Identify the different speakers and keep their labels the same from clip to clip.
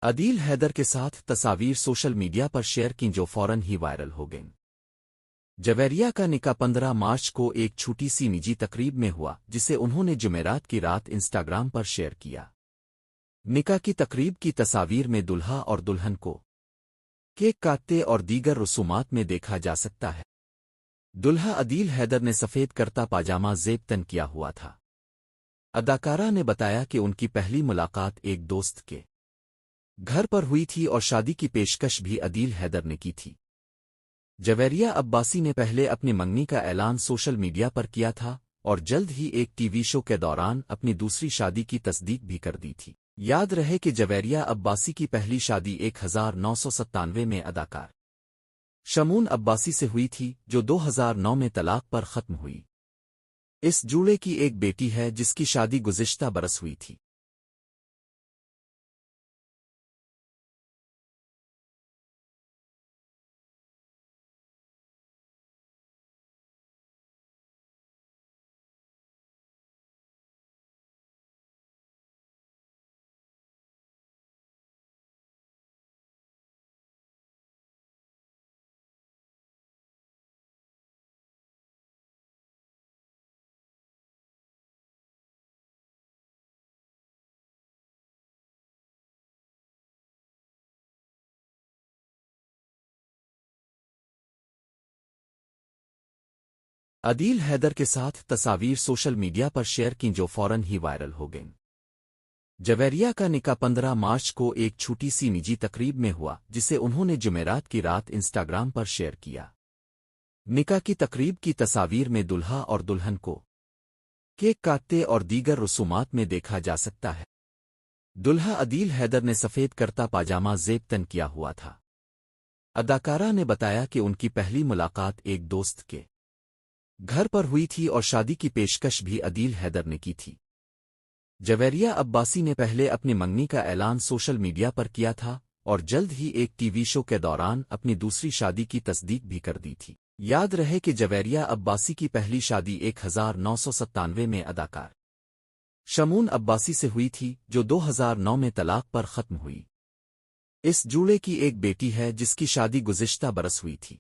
Speaker 1: عدیل حیدر کے ساتھ تصاویر سوشل میڈیا پر شیئر کی جو فوراً ہی وائرل ہو گئیں۔ جویریہ کا نکاح 15 مارچ کو ایک چھوٹی سی نجی تقریب میں ہوا جسے انہوں نے جمعرات کی رات انسٹاگرام پر شیئر کیا۔ نکاح کی تقریب کی تصاویر میں دلہا اور دلہن کو کیک کاٹتے اور دیگر رسومات میں دیکھا جا سکتا ہے۔ دلہا عدیل حیدر نے سفید کرتا پاجامہ زیب تن کیا ہوا تھا۔ اداکارہ نے بتایا کہ ان کی پہلی ملاقات ایک دوست کے گھر پر ہوئی تھی اور شادی کی پیشکش بھی عدیل حیدر نے کی تھی۔ جویریہ عباسی نے پہلے اپنی منگنی کا اعلان سوشل میڈیا پر کیا تھا اور جلد ہی ایک ٹی وی شو کے دوران اپنی دوسری شادی کی تصدیق بھی کر دی تھی۔ یاد رہے کہ جویریہ عباسی کی پہلی شادی 1997 میں اداکار شمون عباسی سے ہوئی تھی جو 2009 میں طلاق پر ختم ہوئی۔ اس جوڑے کی ایک بیٹی ہے جس کی شادی گزشتہ برس ہوئی تھی۔ عدیل حیدر کے ساتھ تصاویر سوشل میڈیا پر شیئر کی جو فوراً ہی وائرل ہو گئیں۔ جویریہ کا نکاح 15 مارچ کو ایک چھوٹی سی نجی تقریب میں ہوا جسے انہوں نے جمعرات کی رات انسٹاگرام پر شیئر کیا۔ نکاح کی تقریب کی تصاویر میں دلہا اور دلہن کو کیک کاٹتے اور دیگر رسومات میں دیکھا جا سکتا ہے۔ دلہا عدیل حیدر نے سفید کرتا پاجامہ زیب تن کیا ہوا تھا۔ اداکارہ نے بتایا کہ ان کی پہلی ملاقات ایک دوست کے گھر پر ہوئی تھی اور شادی کی پیشکش بھی عدیل حیدر نے کی تھی۔ جویریہ عباسی نے پہلے اپنی منگنی کا اعلان سوشل میڈیا پر کیا تھا اور جلد ہی ایک ٹی وی شو کے دوران اپنی دوسری شادی کی تصدیق بھی کر دی تھی۔ یاد رہے کہ جویریہ عباسی کی پہلی شادی 1997 میں اداکار شمون عباسی سے ہوئی تھی جو 2009 میں طلاق پر ختم ہوئی۔ اس جوڑے کی ایک بیٹی ہے جس کی شادی گزشتہ برس ہوئی تھی۔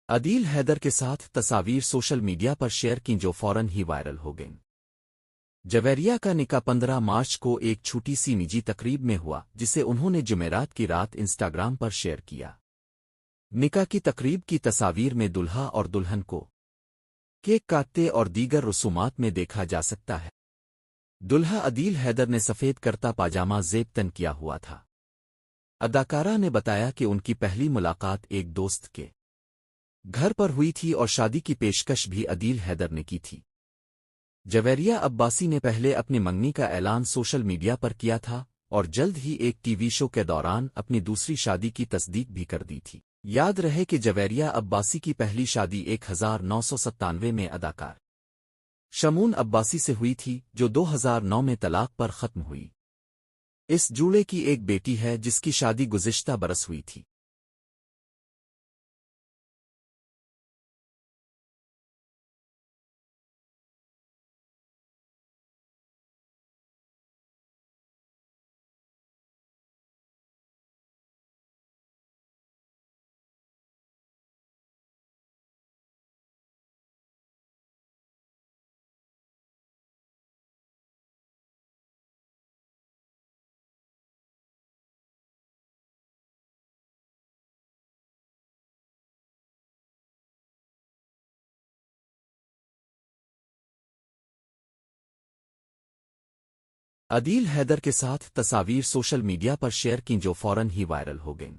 Speaker 1: عدیل حیدر کے ساتھ تصاویر سوشل میڈیا پر شیئر کی جو فوراً ہی وائرل ہو گئیں۔ جویریہ کا نکاح 15 مارچ کو ایک چھوٹی سی نجی تقریب میں ہوا جسے انہوں نے جمعرات کی رات انسٹاگرام پر شیئر کیا۔ نکاح کی تقریب کی تصاویر میں دلہا اور دلہن کو کیک کاٹتے اور دیگر رسومات میں دیکھا جا سکتا ہے۔ دلہا عدیل حیدر نے سفید کرتا پاجامہ زیب تن کیا ہوا تھا۔ اداکارہ نے بتایا کہ ان کی پہلی ملاقات ایک دوست کے گھر پر ہوئی تھی اور شادی کی پیشکش بھی عدیل حیدر نے کی تھی۔ جویریہ عباسی نے پہلے اپنی منگنی کا اعلان سوشل میڈیا پر کیا تھا اور جلد ہی ایک ٹی وی شو کے دوران اپنی دوسری شادی کی تصدیق بھی کر دی تھی۔ یاد رہے کہ جویریہ عباسی کی پہلی شادی 1997 میں اداکار شمون عباسی سے ہوئی تھی جو 2009 میں طلاق پر ختم ہوئی۔ اس جوڑے کی ایک بیٹی ہے جس کی شادی گزشتہ برس ہوئی تھی۔ عدیل حیدر کے ساتھ تصاویر سوشل میڈیا پر شیئر کی جو فوراً ہی وائرل ہو گئیں۔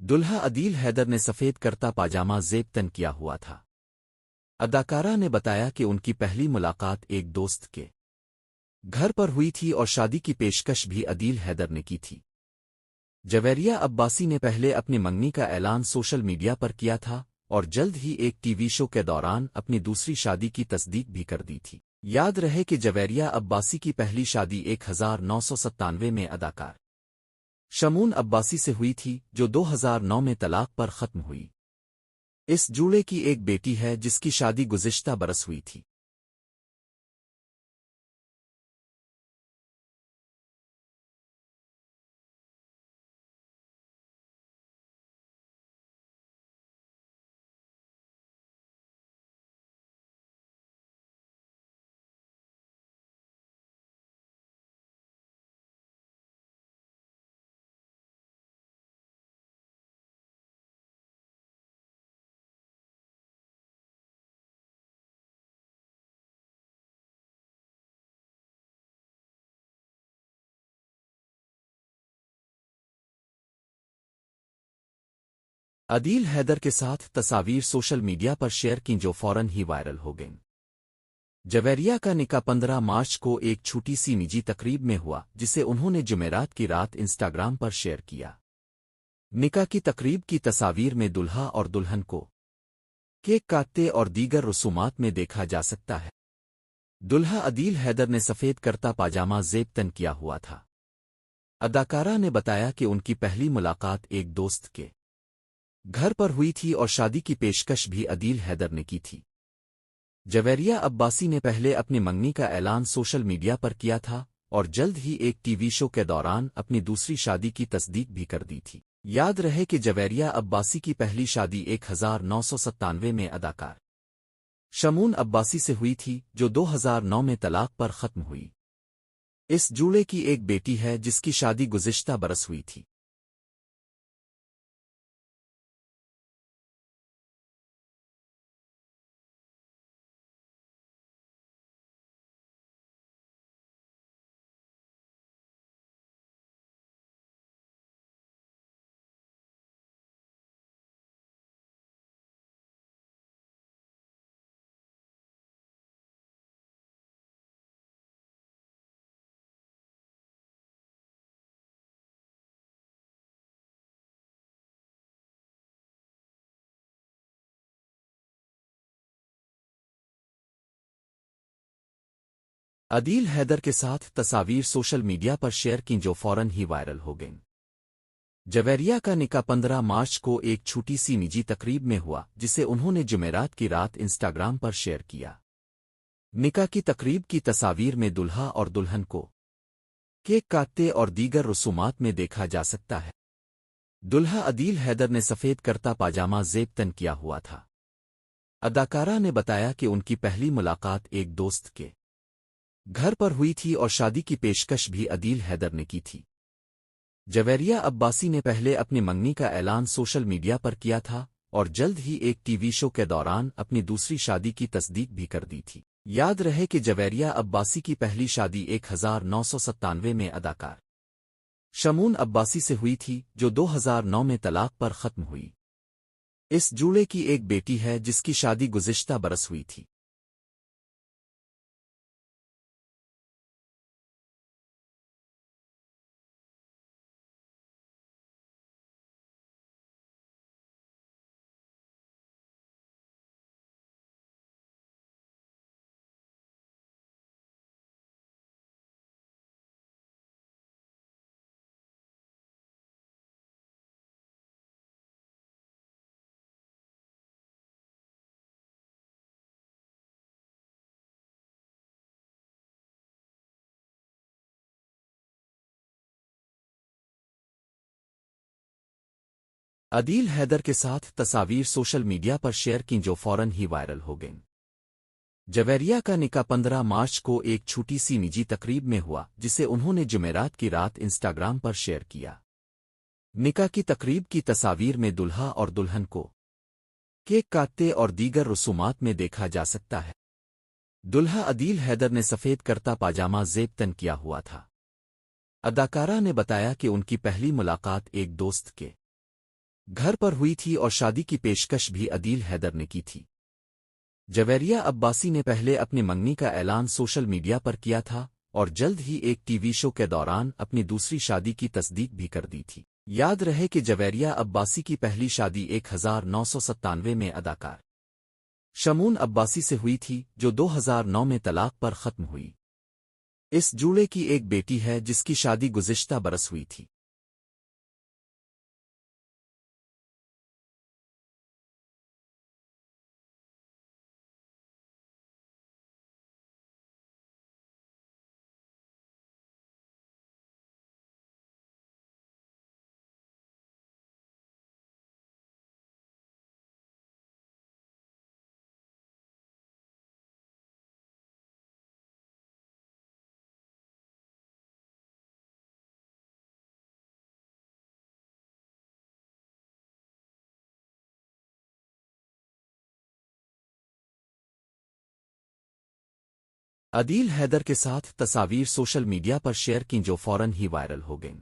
Speaker 1: دلہا عدیل حیدر نے سفید کرتا پاجامہ زیب تن کیا ہوا تھا۔ اداکارہ نے بتایا کہ ان کی پہلی ملاقات ایک دوست کے گھر پر ہوئی تھی اور شادی کی پیشکش بھی عدیل حیدر نے کی تھی۔ جویریہ عباسی نے پہلے اپنی منگنی کا اعلان سوشل میڈیا پر کیا تھا اور جلد ہی ایک ٹی وی شو کے دوران اپنی دوسری شادی کی تصدیق بھی کر دی تھی۔ یاد رہے کہ جویریہ عباسی کی پہلی شادی 1997 میں اداکار شمون عباسی سے ہوئی تھی جو 2009 میں طلاق پر ختم ہوئی۔ اس جوڑے کی ایک بیٹی ہے جس کی شادی گزشتہ برس ہوئی تھی۔ عدیل حیدر کے ساتھ تصاویر سوشل میڈیا پر شیئر کی جو فوراً ہی وائرل ہو گئیں۔ جویریہ کا نکاح 15 مارچ کو ایک چھوٹی سی نجی تقریب میں ہوا جسے انہوں نے جمعرات کی رات انسٹاگرام پر شیئر کیا۔ نکاح کی تقریب کی تصاویر میں دلہا اور دلہن کو کیک کاٹتے اور دیگر رسومات میں دیکھا جا سکتا ہے۔ دلہا عدیل حیدر نے سفید کرتا پاجامہ زیب تن کیا ہوا تھا۔ اداکارہ نے بتایا کہ ان کی پہلی ملاقات ایک دوست کے گھر پر ہوئی تھی اور شادی کی پیشکش بھی عدیل حیدر نے کی تھی۔ جویریہ عباسی نے پہلے اپنی منگنی کا اعلان سوشل میڈیا پر کیا تھا اور جلد ہی ایک ٹی وی شو کے دوران اپنی دوسری شادی کی تصدیق بھی کر دی تھی۔ یاد رہے کہ جویریہ عباسی کی پہلی شادی 1997 میں اداکار شمون عباسی سے ہوئی تھی جو 2009 میں طلاق پر ختم ہوئی۔ اس جوڑے کی ایک بیٹی ہے جس کی شادی گزشتہ برس ہوئی تھی۔ عدیل حیدر کے ساتھ تصاویر سوشل میڈیا پر شیئر کی جو فوراً ہی وائرل ہو گئیں۔ جویریہ کا نکاح 15 مارچ کو ایک چھوٹی سی نجی تقریب میں ہوا جسے انہوں نے جمعرات کی رات انسٹاگرام پر شیئر کیا۔ نکاح کی تقریب کی تصاویر میں دلہا اور دلہن کو کیک کاٹتے اور دیگر رسومات میں دیکھا جا سکتا ہے۔ دلہا عدیل حیدر نے سفید کرتا پاجامہ زیب تن کیا ہوا تھا۔ اداکارہ نے بتایا کہ ان کی پہلی ملاقات ایک دوست کے گھر پر ہوئی تھی اور شادی کی پیشکش بھی عدیل حیدر نے کی تھی۔ جویریہ عباسی نے پہلے اپنی منگنی کا اعلان سوشل میڈیا پر کیا تھا اور جلد ہی ایک ٹی وی شو کے دوران اپنی دوسری شادی کی تصدیق بھی کر دی تھی۔ یاد رہے کہ جویریہ عباسی کی پہلی شادی 1997 میں اداکار شمون عباسی سے ہوئی تھی جو 2009 میں طلاق پر ختم ہوئی۔ اس جوڑے کی ایک بیٹی ہے جس کی شادی گزشتہ برس ہوئی تھی۔ عدیل حیدر کے ساتھ تصاویر سوشل میڈیا پر شیئر کی جو فوراً ہی وائرل ہو گئیں۔ جویریہ کا نکاح 15 مارچ کو ایک چھوٹی سی نجی تقریب میں ہوا جسے انہوں نے جمعرات کی رات انسٹاگرام پر شیئر کیا۔ نکاح کی تقریب کی تصاویر میں دلہا اور دلہن کو کیک کاٹتے اور دیگر رسومات میں دیکھا جا سکتا ہے۔ دلہا عدیل حیدر نے سفید کرتا پاجامہ زیب تن کیا ہوا تھا۔ اداکارہ نے بتایا کہ ان کی پہلی ملاقات ایک دوست کے گھر پر ہوئی تھی اور شادی کی پیشکش بھی عدیل حیدر نے کی تھی۔ جویریہ عباسی نے پہلے اپنی منگنی کا اعلان سوشل میڈیا پر کیا تھا اور جلد ہی ایک ٹی وی شو کے دوران اپنی دوسری شادی کی تصدیق بھی کر دی تھی۔ یاد رہے کہ جویریہ عباسی کی پہلی شادی 1997 میں اداکار شمون عباسی سے ہوئی تھی جو 2009 میں طلاق پر ختم ہوئی۔ اس جوڑے کی ایک بیٹی ہے جس کی شادی گزشتہ برس ہوئی تھی۔ عدیل حیدر کے ساتھ تصاویر سوشل میڈیا پر شیئر کی جو فوراً ہی وائرل ہو گئیں۔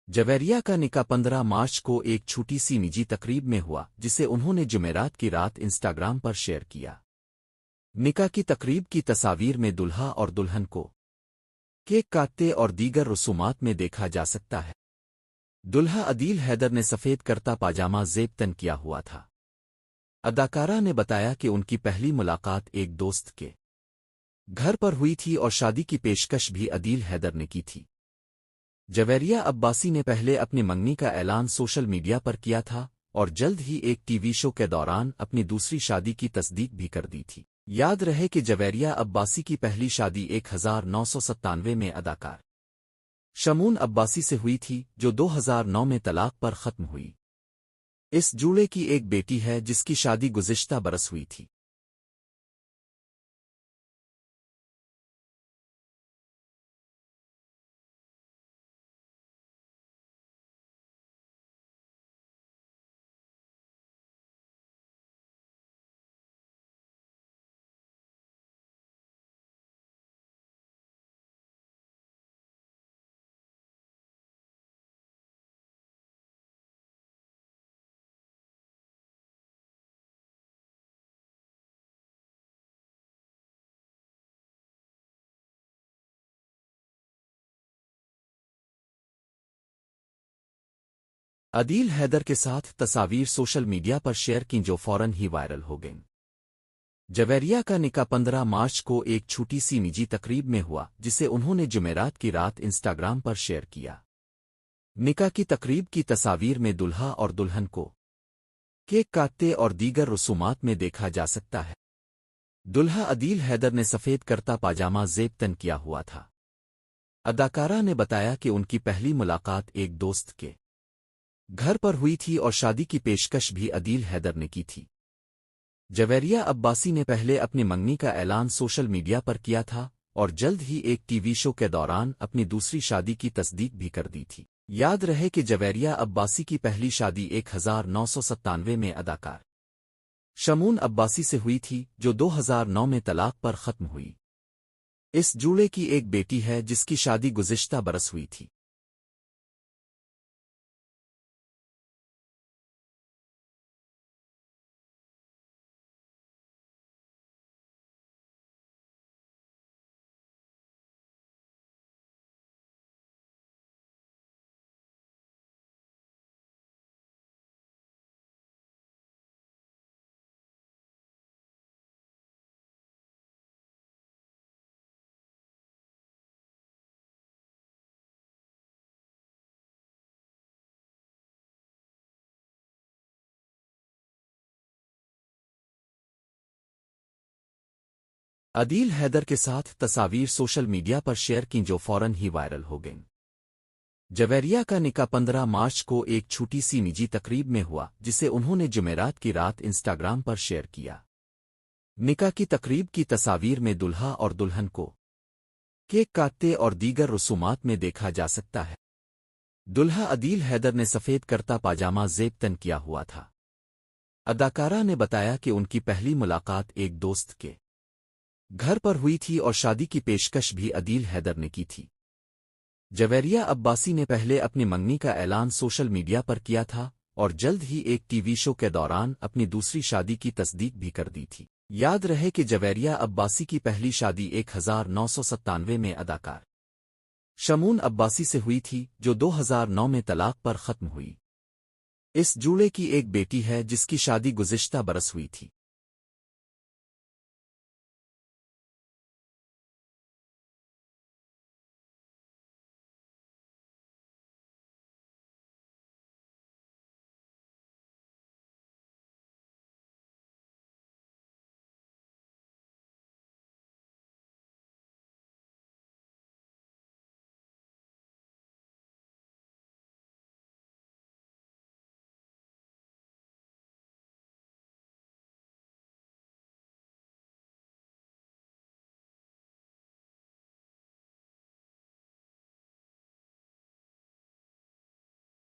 Speaker 1: جویریہ کا نکاح 15 مارچ کو ایک چھوٹی سی نجی تقریب میں ہوا جسے انہوں نے جمعرات کی رات انسٹاگرام پر شیئر کیا۔ نکاح کی تقریب کی تصاویر میں دلہا اور دلہن کو کیک کاٹتے اور دیگر رسومات میں دیکھا جا سکتا ہے۔ دلہا عدیل حیدر نے سفید کرتا پاجامہ زیب تن کیا ہوا تھا۔ اداکارہ نے بتایا کہ ان کی پہلی ملاقات ایک دوست کے گھر پر ہوئی تھی اور شادی کی پیشکش بھی عدیل حیدر نے کی تھی۔ جویریہ عباسی نے پہلے اپنی منگنی کا اعلان سوشل میڈیا پر کیا تھا اور جلد ہی ایک ٹی وی شو کے دوران اپنی دوسری شادی کی تصدیق بھی کر دی تھی۔ یاد رہے کہ جویریہ عباسی کی پہلی شادی 1997 میں اداکار شمون عباسی سے ہوئی تھی جو 2009 میں طلاق پر ختم ہوئی۔ اس جوڑے کی ایک بیٹی ہے جس کی شادی گزشتہ برس ہوئی تھی۔ عدیل حیدر کے ساتھ تصاویر سوشل میڈیا پر شیئر کی جو فوراً ہی وائرل ہو گئیں۔ جویریہ کا نکاح 15 مارچ کو ایک چھوٹی سی نجی تقریب میں ہوا جسے انہوں نے جمعرات کی رات انسٹاگرام پر شیئر کیا۔ نکاح کی تقریب کی تصاویر میں دلہا اور دلہن کو کیک کاٹتے اور دیگر رسومات میں دیکھا جا سکتا ہے۔ دلہا عدیل حیدر نے سفید کرتا پاجامہ زیب تن کیا ہوا تھا۔ اداکارہ نے بتایا کہ ان کی پہلی ملاقات ایک دوست کے گھر پر ہوئی تھی اور شادی کی پیشکش بھی عدیل حیدر نے کی تھی۔ جویریہ عباسی نے پہلے اپنی منگنی کا اعلان سوشل میڈیا پر کیا تھا اور جلد ہی ایک ٹی وی شو کے دوران اپنی دوسری شادی کی تصدیق بھی کر دی تھی۔ یاد رہے کہ جویریہ عباسی کی پہلی شادی 1997 میں اداکار شمون عباسی سے ہوئی تھی جو 2009 میں طلاق پر ختم ہوئی۔ اس جوڑے کی ایک بیٹی ہے جس کی شادی گزشتہ برس ہوئی تھی۔ عدیل حیدر کے ساتھ تصاویر سوشل میڈیا پر شیئر کی جو فوراً ہی وائرل ہو گئیں۔ جویریہ کا نکاح 15 مارچ کو ایک چھوٹی سی نجی تقریب میں ہوا جسے انہوں نے جمعرات کی رات انسٹاگرام پر شیئر کیا۔ نکاح کی تقریب کی تصاویر میں دلہا اور دلہن کو کیک کاٹتے اور دیگر رسومات میں دیکھا جا سکتا ہے۔ دلہا عدیل حیدر نے سفید کرتا پاجامہ زیب تن کیا ہوا تھا۔ اداکارہ نے بتایا کہ ان کی پہلی ملاقات ایک دوست کے گھر پر ہوئی تھی اور شادی کی پیشکش بھی عدیل حیدر نے کی تھی۔ جویریہ عباسی نے پہلے اپنی منگنی کا اعلان سوشل میڈیا پر کیا تھا اور جلد ہی ایک ٹی وی شو کے دوران اپنی دوسری شادی کی تصدیق بھی کر دی تھی۔ یاد رہے کہ جویریہ عباسی کی پہلی شادی 1997 میں اداکار شمون عباسی سے ہوئی تھی، جو 2009 میں طلاق پر ختم ہوئی۔ اس جوڑے کی ایک بیٹی ہے جس کی شادی گزشتہ برس ہوئی تھی۔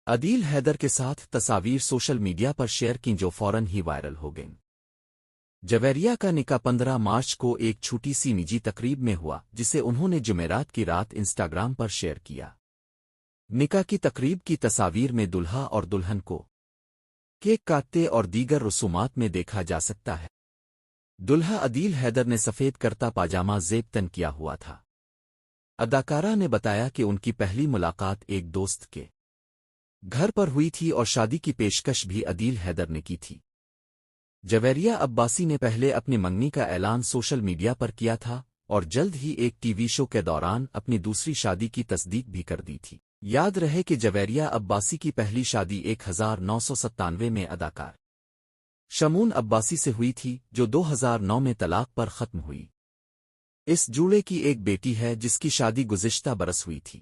Speaker 1: عدیل حیدر کے ساتھ تصاویر سوشل میڈیا پر شیئر کی جو فوراً ہی وائرل ہو گئیں۔ جویریہ کا نکاح 15 مارچ کو ایک چھوٹی سی نجی تقریب میں ہوا، جسے انہوں نے جمعرات کی رات انسٹاگرام پر شیئر کیا۔ نکاح کی تقریب کی تصاویر میں دلہا اور دلہن کو کیک کاٹتے اور دیگر رسومات میں دیکھا جا سکتا ہے۔ دلہا عدیل حیدر نے سفید کرتا پاجامہ زیب تن کیا ہوا تھا۔ اداکارہ نے بتایا کہ ان کی پہلی ملاقات ایک دوست کے گھر پر ہوئی تھی اور شادی کی پیشکش بھی عدیل حیدر نے کی تھی۔ جویریہ عباسی نے پہلے اپنی منگنی کا اعلان سوشل میڈیا پر کیا تھا اور جلد ہی ایک ٹی وی شو کے دوران اپنی دوسری شادی کی تصدیق بھی کر دی تھی۔ یاد رہے کہ جویریہ عباسی کی پہلی شادی 1997 میں اداکار شمون عباسی سے ہوئی تھی، جو 2009 میں طلاق پر ختم ہوئی۔ اس جوڑے کی ایک بیٹی ہے جس کی شادی گزشتہ برس ہوئی تھی۔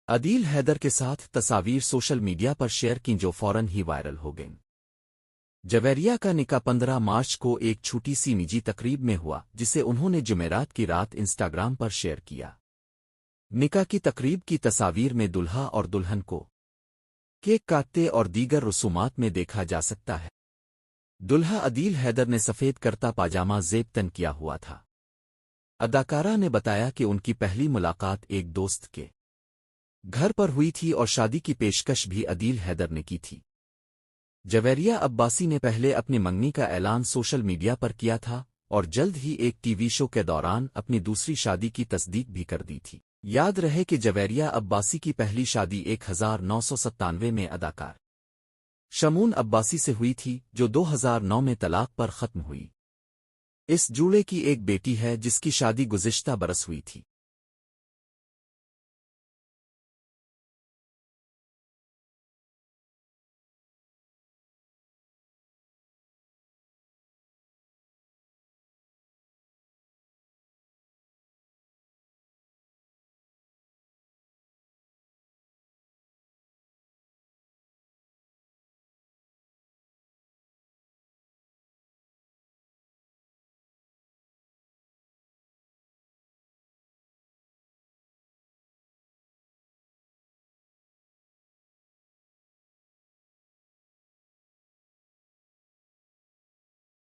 Speaker 1: عدیل حیدر کے ساتھ تصاویر سوشل میڈیا پر شیئر کی جو فوراً ہی وائرل ہو گئیں۔ جویریہ کا نکاح 15 مارچ کو ایک چھوٹی سی نجی تقریب میں ہوا، جسے انہوں نے جمعرات کی رات انسٹاگرام پر شیئر کیا۔ نکاح کی تقریب کی تصاویر میں دلہا اور دلہن کو کیک کاٹتے اور دیگر رسومات میں دیکھا جا سکتا ہے۔ دلہا عدیل حیدر نے سفید کرتا پاجامہ زیب تن کیا ہوا تھا۔ اداکارہ نے بتایا کہ ان کی پہلی ملاقات ایک دوست کے گھر پر ہوئی تھی اور شادی کی پیشکش بھی عدیل حیدر نے کی تھی۔ جویریہ عباسی نے پہلے اپنی منگنی کا اعلان سوشل میڈیا پر کیا تھا اور جلد ہی ایک ٹی وی شو کے دوران اپنی دوسری شادی کی تصدیق بھی کر دی تھی۔ یاد رہے کہ جویریہ عباسی کی پہلی شادی 1997 میں اداکار شمون عباسی سے ہوئی تھی، جو 2009 میں طلاق پر ختم ہوئی۔ اس جوڑے کی ایک بیٹی ہے جس کی شادی گزشتہ برس ہوئی تھی۔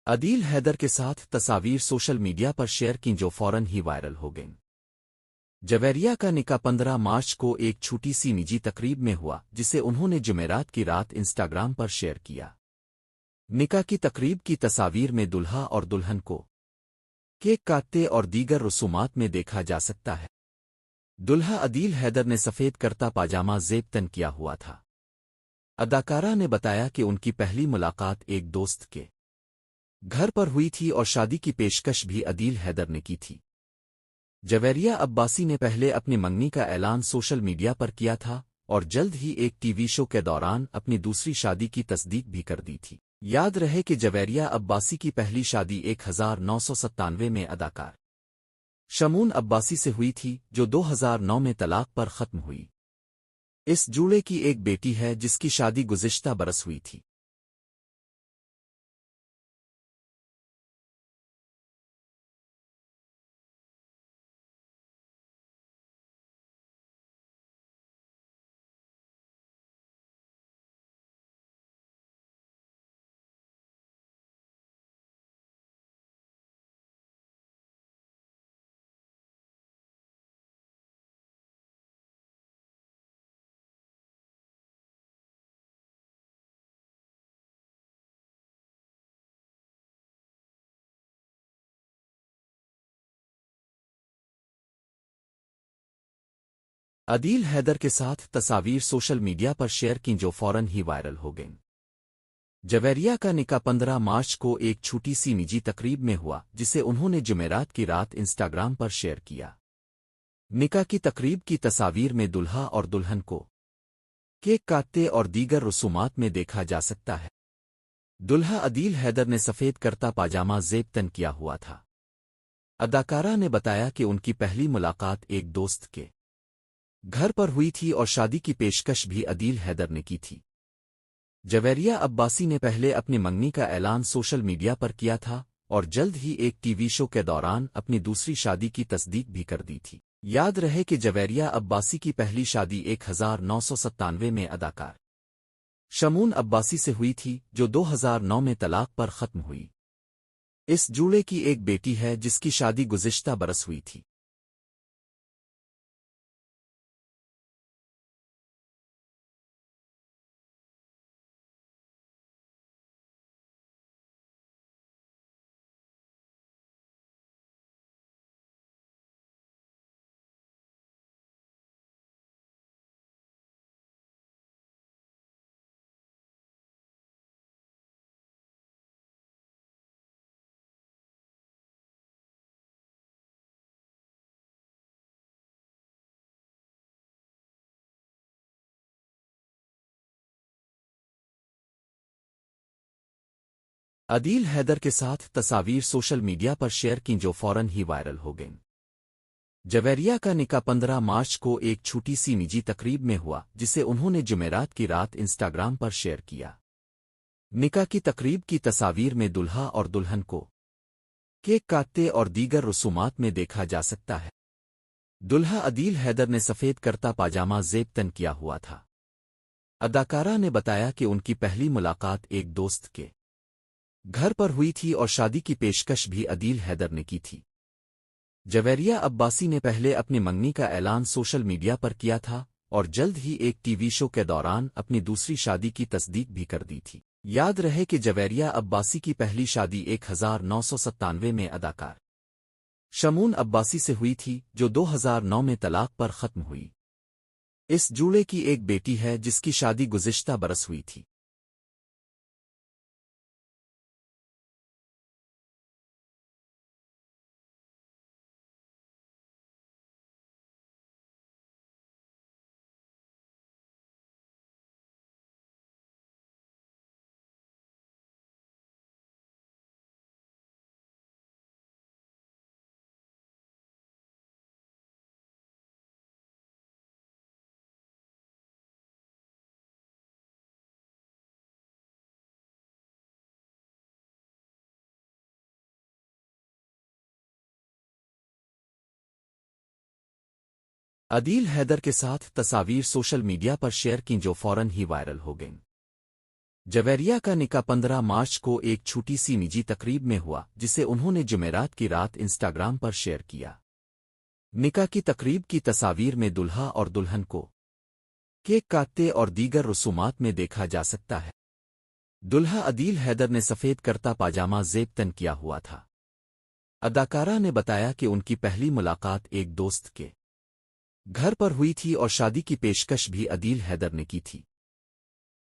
Speaker 1: عدیل حیدر کے ساتھ تصاویر سوشل میڈیا پر شیئر کی جو فوراً ہی وائرل ہو گئیں۔ جویریہ کا نکاح 15 مارچ کو ایک چھوٹی سی نجی تقریب میں ہوا، جسے انہوں نے جمعرات کی رات انسٹاگرام پر شیئر کیا۔ نکاح کی تقریب کی تصاویر میں دلہا اور دلہن کو کیک کاٹتے اور دیگر رسومات میں دیکھا جا سکتا ہے۔ دلہا عدیل حیدر نے سفید کرتا پاجامہ زیب تن کیا ہوا تھا۔ اداکارہ نے بتایا کہ ان کی پہلی ملاقات ایک دوست کے گھر پر ہوئی تھی اور شادی کی پیشکش بھی عدیل حیدر نے کی تھی۔ جویریہ عباسی نے پہلے اپنی منگنی کا اعلان سوشل میڈیا پر کیا تھا اور جلد ہی ایک ٹی وی شو کے دوران اپنی دوسری شادی کی تصدیق بھی کر دی تھی۔ یاد رہے کہ جویریہ عباسی کی پہلی شادی 1997 میں اداکار شمون عباسی سے ہوئی تھی، جو 2009 میں طلاق پر ختم ہوئی۔ اس جوڑے کی ایک بیٹی ہے جس کی شادی گزشتہ برس ہوئی تھی۔ عدیل حیدر کے ساتھ تصاویر سوشل میڈیا پر شیئر کی جو فوراً ہی وائرل ہو گئیں۔ جویریہ کا نکاح 15 مارچ کو ایک چھوٹی سی نجی تقریب میں ہوا، جسے انہوں نے جمعرات کی رات انسٹاگرام پر شیئر کیا۔ نکاح کی تقریب کی تصاویر میں دلہا اور دلہن کو کیک کاٹتے اور دیگر رسومات میں دیکھا جا سکتا ہے۔ دلہا عدیل حیدر نے سفید کرتا پاجامہ زیب تن کیا ہوا تھا۔ اداکارہ نے بتایا کہ ان کی پہلی ملاقات ایک دوست کے گھر پر ہوئی تھی اور شادی کی پیشکش بھی عدیل حیدر نے کی تھی۔ جویریہ عباسی نے پہلے اپنی منگنی کا اعلان سوشل میڈیا پر کیا تھا اور جلد ہی ایک ٹی وی شو کے دوران اپنی دوسری شادی کی تصدیق بھی کر دی تھی۔ یاد رہے کہ جویریہ عباسی کی پہلی شادی 1997 میں اداکار شمون عباسی سے ہوئی تھی، جو 2009 میں طلاق پر ختم ہوئی۔ اس جوڑے کی ایک بیٹی ہے جس کی شادی گزشتہ برس ہوئی تھی۔ عدیل حیدر کے ساتھ تصاویر سوشل میڈیا پر شیئر کی جو فوراً ہی وائرل ہو گئیں۔ جویریہ کا نکاح 15 مارچ کو ایک چھوٹی سی نجی تقریب میں ہوا، جسے انہوں نے جمعرات کی رات انسٹاگرام پر شیئر کیا۔ نکاح کی تقریب کی تصاویر میں دلہا اور دلہن کو کیک کاٹتے اور دیگر رسومات میں دیکھا جا سکتا ہے۔ دلہا عدیل حیدر نے سفید کرتا پاجامہ زیب تن کیا ہوا تھا۔ اداکارہ نے بتایا کہ ان کی پہلی ملاقات ایک دوست کے گھر پر ہوئی تھی اور شادی کی پیشکش بھی عدیل حیدر نے کی تھی۔ جویریہ عباسی نے پہلے اپنی منگنی کا اعلان سوشل میڈیا پر کیا تھا اور جلد ہی ایک ٹی وی شو کے دوران اپنی دوسری شادی کی تصدیق بھی کر دی تھی۔ یاد رہے کہ جویریہ عباسی کی پہلی شادی 1997 میں اداکار شمون عباسی سے ہوئی تھی، جو 2009 میں طلاق پر ختم ہوئی۔ اس جوڑے کی ایک بیٹی ہے جس کی شادی گزشتہ برس ہوئی تھی۔ عدیل حیدر کے ساتھ تصاویر سوشل میڈیا پر شیئر کی جو فوراً ہی وائرل ہو گئیں۔ جویریہ کا نکاح 15 مارچ کو ایک چھوٹی سی نجی تقریب میں ہوا، جسے انہوں نے جمعرات کی رات انسٹاگرام پر شیئر کیا۔ نکاح کی تقریب کی تصاویر میں دلہا اور دلہن کو کیک کاٹتے اور دیگر رسومات میں دیکھا جا سکتا ہے۔ دلہا عدیل حیدر نے سفید کرتا پاجامہ زیب تن کیا ہوا تھا۔ اداکارہ نے بتایا کہ ان کی پہلی ملاقات ایک دوست کے گھر پر ہوئی تھی اور شادی کی پیشکش بھی عدیل حیدر نے کی تھی۔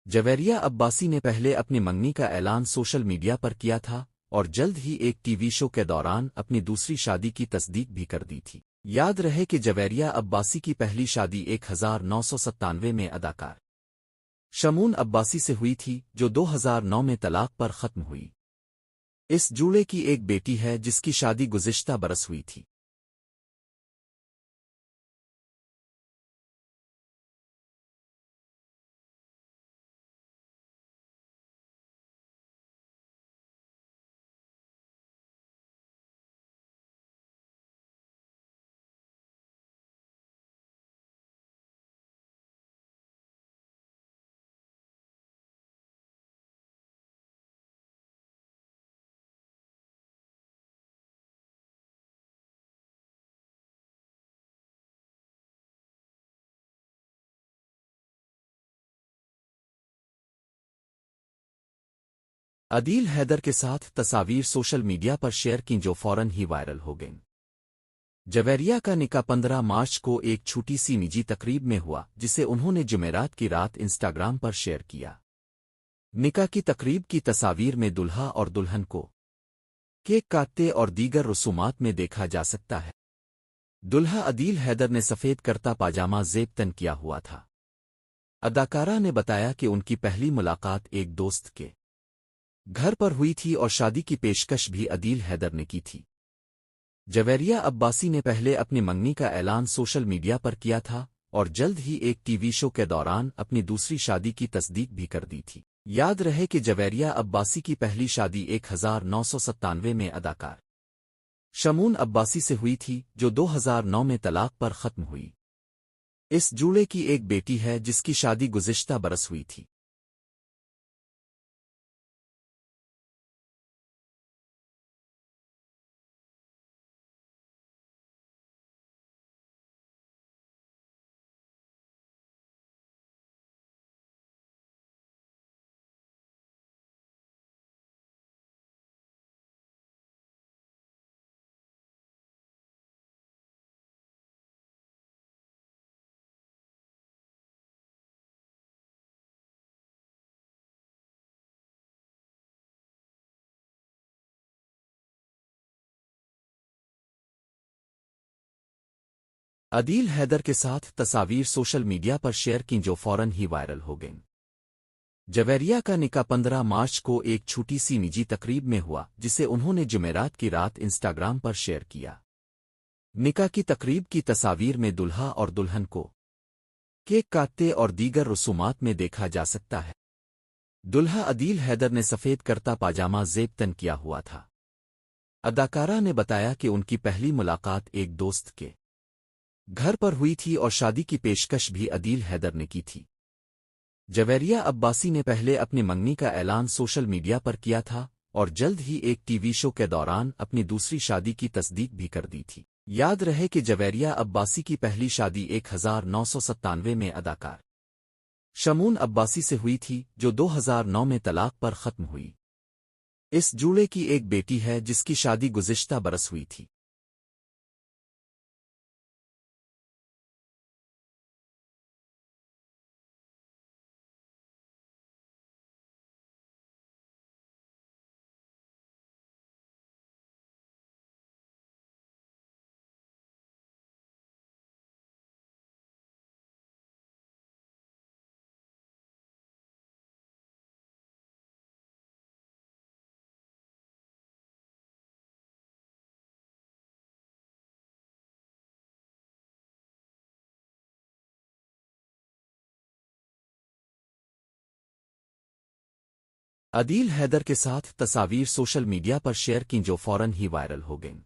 Speaker 1: جویریہ عباسی نے پہلے اپنی منگنی کا اعلان سوشل میڈیا پر کیا تھا اور جلد ہی ایک ٹی وی شو کے دوران اپنی دوسری شادی کی تصدیق بھی کر دی تھی۔ یاد رہے کہ جویریہ عباسی کی پہلی شادی 1997 میں اداکار شمون عباسی سے ہوئی تھی جو 2009 میں طلاق پر ختم ہوئی۔ اس جوڑے کی ایک بیٹی ہے جس کی شادی گزشتہ برس ہوئی تھی۔ عدیل حیدر کے ساتھ تصاویر سوشل میڈیا پر شیئر کی جو فوراً ہی وائرل ہو گئیں۔ جویریہ کا نکاح 15 مارچ کو ایک چھوٹی سی نجی تقریب میں ہوا جسے انہوں نے جمعرات کی رات انسٹاگرام پر شیئر کیا۔ نکاح کی تقریب کی تصاویر میں دلہا اور دلہن کو کیک کاٹتے اور دیگر رسومات میں دیکھا جا سکتا ہے۔ دلہا عدیل حیدر نے سفید کرتا پاجامہ زیب تن کیا ہوا تھا۔ اداکارہ نے بتایا کہ ان کی پہلی ملاقات ایک دوست کے گھر پر ہوئی تھی اور شادی کی پیشکش بھی عدیل حیدر نے کی تھی۔ جویریہ عباسی نے پہلے اپنی منگنی کا اعلان سوشل میڈیا پر کیا تھا اور جلد ہی ایک ٹی وی شو کے دوران اپنی دوسری شادی کی تصدیق بھی کر دی تھی۔ یاد رہے کہ جویریہ عباسی کی پہلی شادی 1997 میں اداکار شمون عباسی سے ہوئی تھی جو 2009 میں طلاق پر ختم ہوئی۔ اس جوڑے کی ایک بیٹی ہے جس کی شادی گزشتہ برس ہوئی تھی۔ عدیل حیدر کے ساتھ تصاویر سوشل میڈیا پر شیئر کی جو فوراً ہی وائرل ہو گئیں۔ جویریہ کا نکاح 15 مارچ کو ایک چھوٹی سی نجی تقریب میں ہوا جسے انہوں نے جمعرات کی رات انسٹاگرام پر شیئر کیا۔ نکاح کی تقریب کی تصاویر میں دلہا اور دلہن کو کیک کاٹتے اور دیگر رسومات میں دیکھا جا سکتا ہے۔ دلہا عدیل حیدر نے سفید کرتا پاجامہ زیب تن کیا ہوا تھا۔ اداکارہ نے بتایا کہ ان کی پہلی ملاقات ایک دوست کے گھر پر ہوئی تھی اور شادی کی پیشکش بھی عدیل حیدر نے کی تھی۔ جویریہ عباسی نے پہلے اپنی منگنی کا اعلان سوشل میڈیا پر کیا تھا اور جلد ہی ایک ٹی وی شو کے دوران اپنی دوسری شادی کی تصدیق بھی کر دی تھی۔ یاد رہے کہ جویریہ عباسی کی پہلی شادی 1997 میں اداکار شمون عباسی سے ہوئی تھی جو 2009 میں طلاق پر ختم ہوئی۔ اس جوڑے کی ایک بیٹی ہے جس کی شادی گزشتہ برس ہوئی تھی۔ عدیل حیدر کے ساتھ تصاویر سوشل میڈیا پر شیئر کی جو فوراً ہی وائرل ہو گئیں۔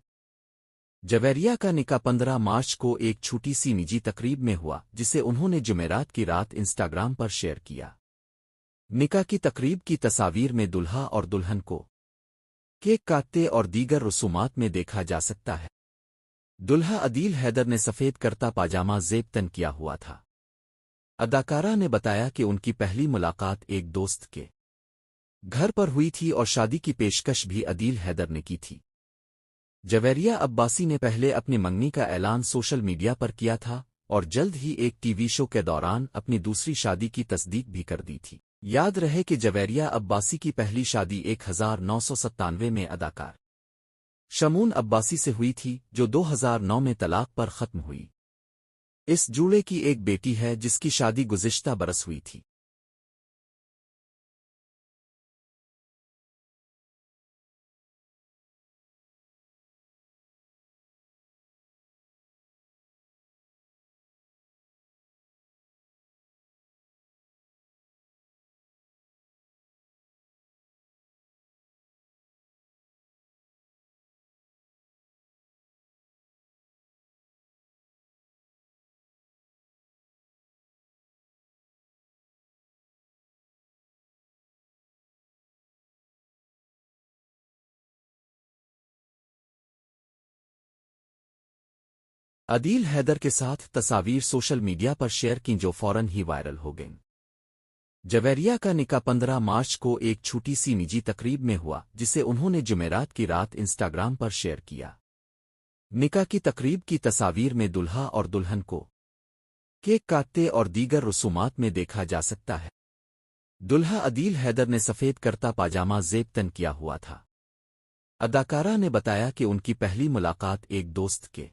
Speaker 1: جویریہ کا نکاح 15 مارچ کو ایک چھوٹی سی نجی تقریب میں ہوا جسے انہوں نے جمعرات کی رات انسٹاگرام پر شیئر کیا۔ نکاح کی تقریب کی تصاویر میں دلہا اور دلہن کو کیک کاٹتے اور دیگر رسومات میں دیکھا جا سکتا ہے۔ دلہا عدیل حیدر نے سفید کرتا پاجامہ زیب تن کیا ہوا تھا۔ اداکارہ نے بتایا کہ ان کی پہلی ملاقات ایک دوست کے گھر پر ہوئی تھی اور شادی کی پیشکش بھی عدیل حیدر نے کی تھی۔ جویریہ عباسی نے پہلے اپنی منگنی کا اعلان سوشل میڈیا پر کیا تھا اور جلد ہی ایک ٹی وی شو کے دوران اپنی دوسری شادی کی تصدیق بھی کر دی تھی۔ یاد رہے کہ جویریہ عباسی کی پہلی شادی 1997 میں اداکار شمون عباسی سے ہوئی تھی جو 2009 میں طلاق پر ختم ہوئی۔ اس جوڑے کی ایک بیٹی ہے جس کی شادی گزشتہ برس ہوئی تھی۔ عدیل حیدر کے ساتھ تصاویر سوشل میڈیا پر شیئر کی جو فوراً ہی وائرل ہو گئیں۔ جویریہ کا نکاح 15 مارچ کو ایک چھوٹی سی نجی تقریب میں ہوا جسے انہوں نے جمعرات کی رات انسٹاگرام پر شیئر کیا۔ نکاح کی تقریب کی تصاویر میں دلہا اور دلہن کو کیک کاٹتے اور دیگر رسومات میں دیکھا جا سکتا ہے۔ دلہا عدیل حیدر نے سفید کرتا پاجامہ زیب تن کیا ہوا تھا۔ اداکارہ نے بتایا کہ ان کی پہلی ملاقات ایک دوست کے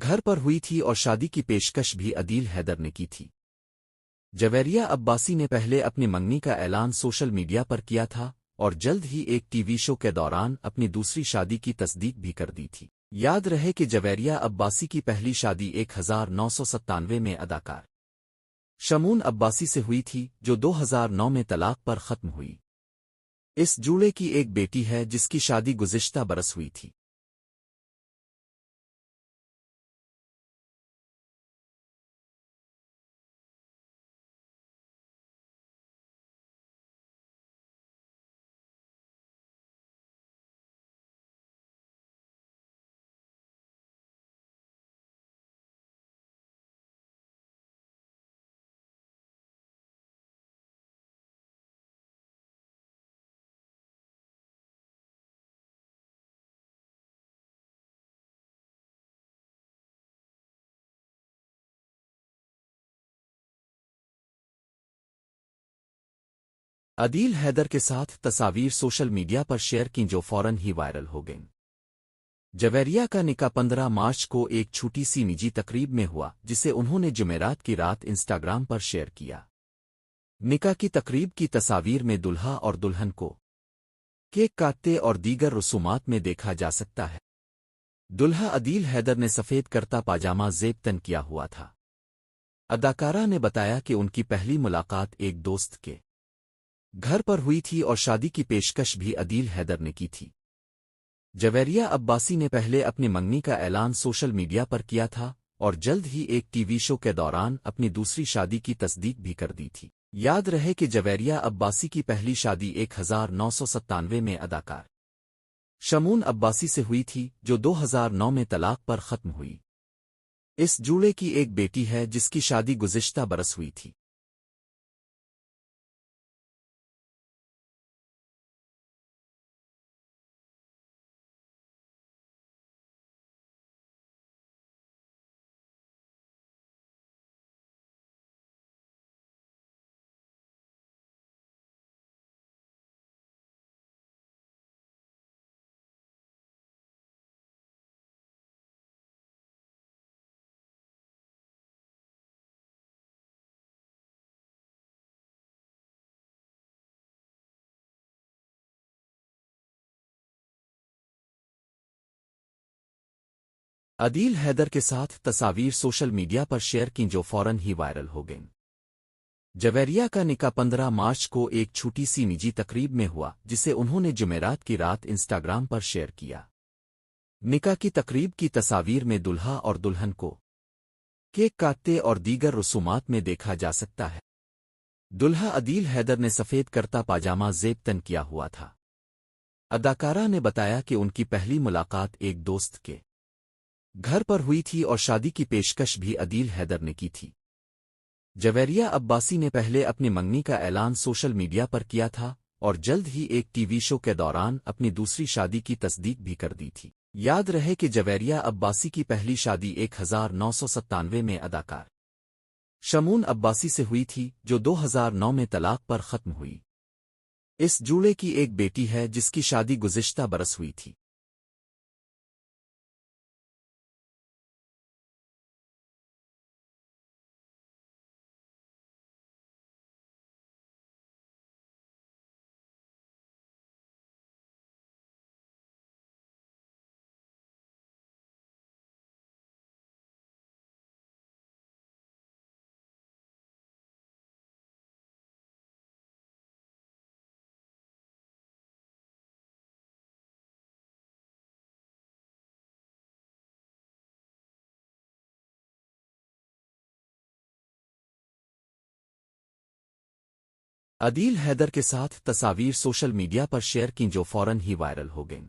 Speaker 1: گھر پر ہوئی تھی اور شادی کی پیشکش بھی عدیل حیدر نے کی تھی۔ جویریہ عباسی نے پہلے اپنی منگنی کا اعلان سوشل میڈیا پر کیا تھا اور جلد ہی ایک ٹی وی شو کے دوران اپنی دوسری شادی کی تصدیق بھی کر دی تھی۔ یاد رہے کہ جویریہ عباسی کی پہلی شادی 1997 میں اداکار شمون عباسی سے ہوئی تھی جو 2009 میں طلاق پر ختم ہوئی۔ اس جوڑے کی ایک بیٹی ہے جس کی شادی گزشتہ برس ہوئی تھی۔ عدیل حیدر کے ساتھ تصاویر سوشل میڈیا پر شیئر کی جو فوراً ہی وائرل ہو گئیں۔ جویریہ کا نکاح 15 مارچ کو ایک چھوٹی سی نجی تقریب میں ہوا جسے انہوں نے جمعرات کی رات انسٹاگرام پر شیئر کیا۔ نکاح کی تقریب کی تصاویر میں دلہا اور دلہن کو کیک کاٹتے اور دیگر رسومات میں دیکھا جا سکتا ہے۔ دلہا عدیل حیدر نے سفید کرتا پاجامہ زیب تن کیا ہوا تھا۔ اداکارہ نے بتایا کہ ان کی پہلی ملاقات ایک دوست کے گھر پر ہوئی تھی اور شادی کی پیشکش بھی عدیل حیدر نے کی تھی۔ جویریہ عباسی نے پہلے اپنی منگنی کا اعلان سوشل میڈیا پر کیا تھا اور جلد ہی ایک ٹی وی شو کے دوران اپنی دوسری شادی کی تصدیق بھی کر دی تھی۔ یاد رہے کہ جویریہ عباسی کی پہلی شادی 1997 میں اداکار شمون عباسی سے ہوئی تھی جو 2009 میں طلاق پر ختم ہوئی۔ اس جوڑے کی ایک بیٹی ہے جس کی شادی گزشتہ برس ہوئی تھی۔ عدیل حیدر کے ساتھ تصاویر سوشل میڈیا پر شیئر کی جو فوراً ہی وائرل ہو گئیں۔ جویریہ کا نکاح 15 مارچ کو ایک چھوٹی سی نجی تقریب میں ہوا جسے انہوں نے جمعرات کی رات انسٹاگرام پر شیئر کیا۔ نکاح کی تقریب کی تصاویر میں دلہا اور دلہن کو کیک کاٹتے اور دیگر رسومات میں دیکھا جا سکتا ہے۔ دلہا عدیل حیدر نے سفید کرتا پاجامہ زیب تن کیا ہوا تھا۔ اداکارہ نے بتایا کہ ان کی پہلی ملاقات ایک دوست کے گھر پر ہوئی تھی اور شادی کی پیشکش بھی عدیل حیدر نے کی تھی۔ جویریہ عباسی نے پہلے اپنی منگنی کا اعلان سوشل میڈیا پر کیا تھا اور جلد ہی ایک ٹی وی شو کے دوران اپنی دوسری شادی کی تصدیق بھی کر دی تھی۔ یاد رہے کہ جویریہ عباسی کی پہلی شادی 1997 میں اداکار شمون عباسی سے ہوئی تھی جو 2009 میں طلاق پر ختم ہوئی۔ اس جوڑے کی ایک بیٹی ہے جس کی شادی گزشتہ برس ہوئی تھی۔ عدیل حیدر کے ساتھ تصاویر سوشل میڈیا پر شیئر کی جو فوراً ہی وائرل ہو گئیں۔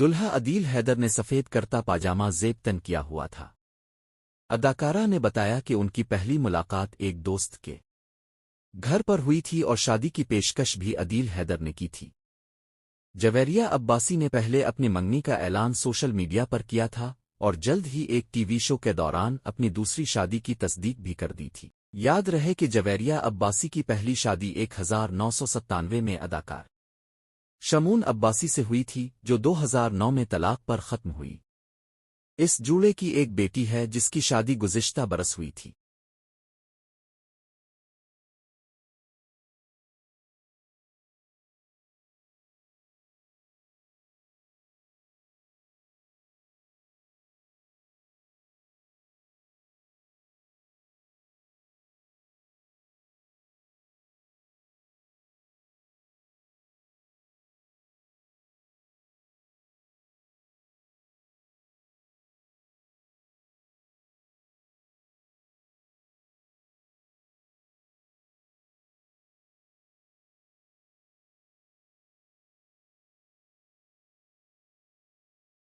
Speaker 1: دلہا عدیل حیدر نے سفید کرتا پاجامہ زیب تن کیا ہوا تھا۔ اداکارہ نے بتایا کہ ان کی پہلی ملاقات ایک دوست کے گھر پر ہوئی تھی اور شادی کی پیشکش بھی عدیل حیدر نے کی تھی۔ جویریہ عباسی نے پہلے اپنی منگنی کا اعلان سوشل میڈیا پر کیا تھا اور جلد ہی ایک ٹی وی شو کے دوران اپنی دوسری شادی کی تصدیق بھی کر دی تھی۔ یاد رہے کہ جویریہ عباسی کی پہلی شادی 1997 میں اداکار شمون عباسی سے ہوئی تھی جو 2009 میں طلاق پر ختم ہوئی۔ اس جوڑے کی ایک بیٹی ہے جس کی شادی گزشتہ برس ہوئی تھی۔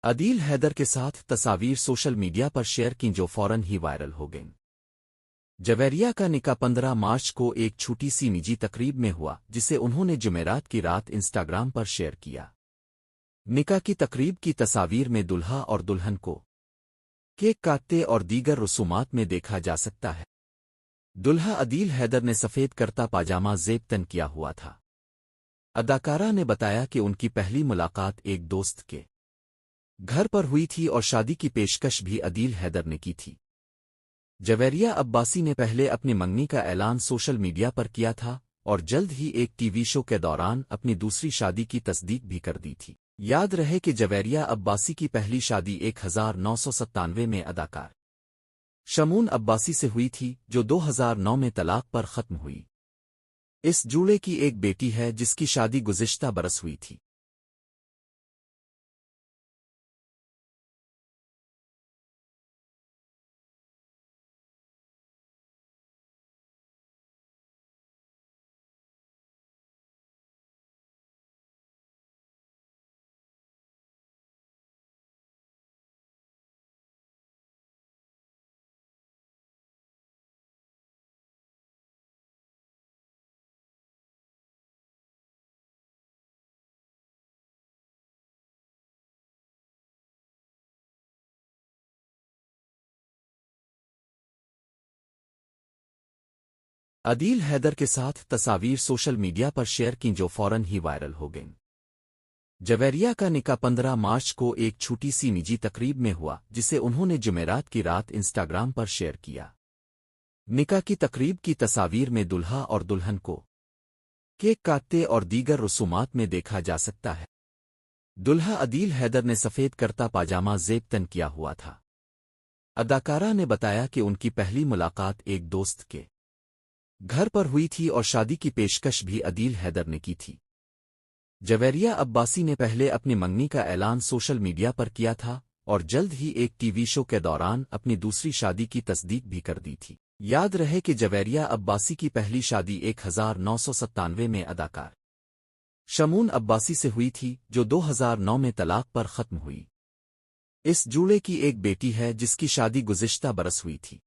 Speaker 1: عدیل حیدر کے ساتھ تصاویر سوشل میڈیا پر شیئر کی جو فوراً ہی وائرل ہو گئیں۔ جویریہ کا نکاح 15 مارچ کو ایک چھوٹی سی نجی تقریب میں ہوا جسے انہوں نے جمعرات کی رات انسٹاگرام پر شیئر کیا۔ نکاح کی تقریب کی تصاویر میں دلہا اور دلہن کو کیک کاٹتے اور دیگر رسومات میں دیکھا جا سکتا ہے۔ دلہا عدیل حیدر نے سفید کرتا پاجامہ زیب تن کیا ہوا تھا۔ اداکارہ نے بتایا کہ ان کی پہلی ملاقات ایک دوست کے گھر پر ہوئی تھی اور شادی کی پیشکش بھی عدیل حیدر نے کی تھی۔ جویریہ عباسی نے پہلے اپنی منگنی کا اعلان سوشل میڈیا پر کیا تھا اور جلد ہی ایک ٹی وی شو کے دوران اپنی دوسری شادی کی تصدیق بھی کر دی تھی۔ یاد رہے کہ جویریہ عباسی کی پہلی شادی 1997 میں اداکار شمون عباسی سے ہوئی تھی جو 2009 میں طلاق پر ختم ہوئی۔ اس جوڑے کی ایک بیٹی ہے جس کی شادی گزشتہ برس ہوئی تھی۔ عدیل حیدر کے ساتھ تصاویر سوشل میڈیا پر شیئر کی جو فوراً ہی وائرل ہو گئیں۔ جویریہ کا نکاح 15 مارچ کو ایک چھوٹی سی نجی تقریب میں ہوا جسے انہوں نے جمعرات کی رات انسٹاگرام پر شیئر کیا۔ نکاح کی تقریب کی تصاویر میں دلہا اور دلہن کو کیک کاٹتے اور دیگر رسومات میں دیکھا جا سکتا ہے۔ دلہا عدیل حیدر نے سفید کرتا پاجامہ زیب تن کیا ہوا تھا۔ اداکارہ نے بتایا کہ ان کی پہلی ملاقات ایک دوست کے گھر پر ہوئی تھی اور شادی کی پیشکش بھی عدیل حیدر نے کی تھی۔ جویریہ عباسی نے پہلے اپنی منگنی کا اعلان سوشل میڈیا پر کیا تھا اور جلد ہی ایک ٹی وی شو کے دوران اپنی دوسری شادی کی تصدیق بھی کر دی تھی۔ یاد رہے کہ جویریہ عباسی کی پہلی شادی 1997 میں اداکار شمون عباسی سے ہوئی تھی جو 2009 میں طلاق پر ختم ہوئی۔ اس جوڑے کی ایک بیٹی ہے جس کی شادی گزشتہ برس ہوئی تھی۔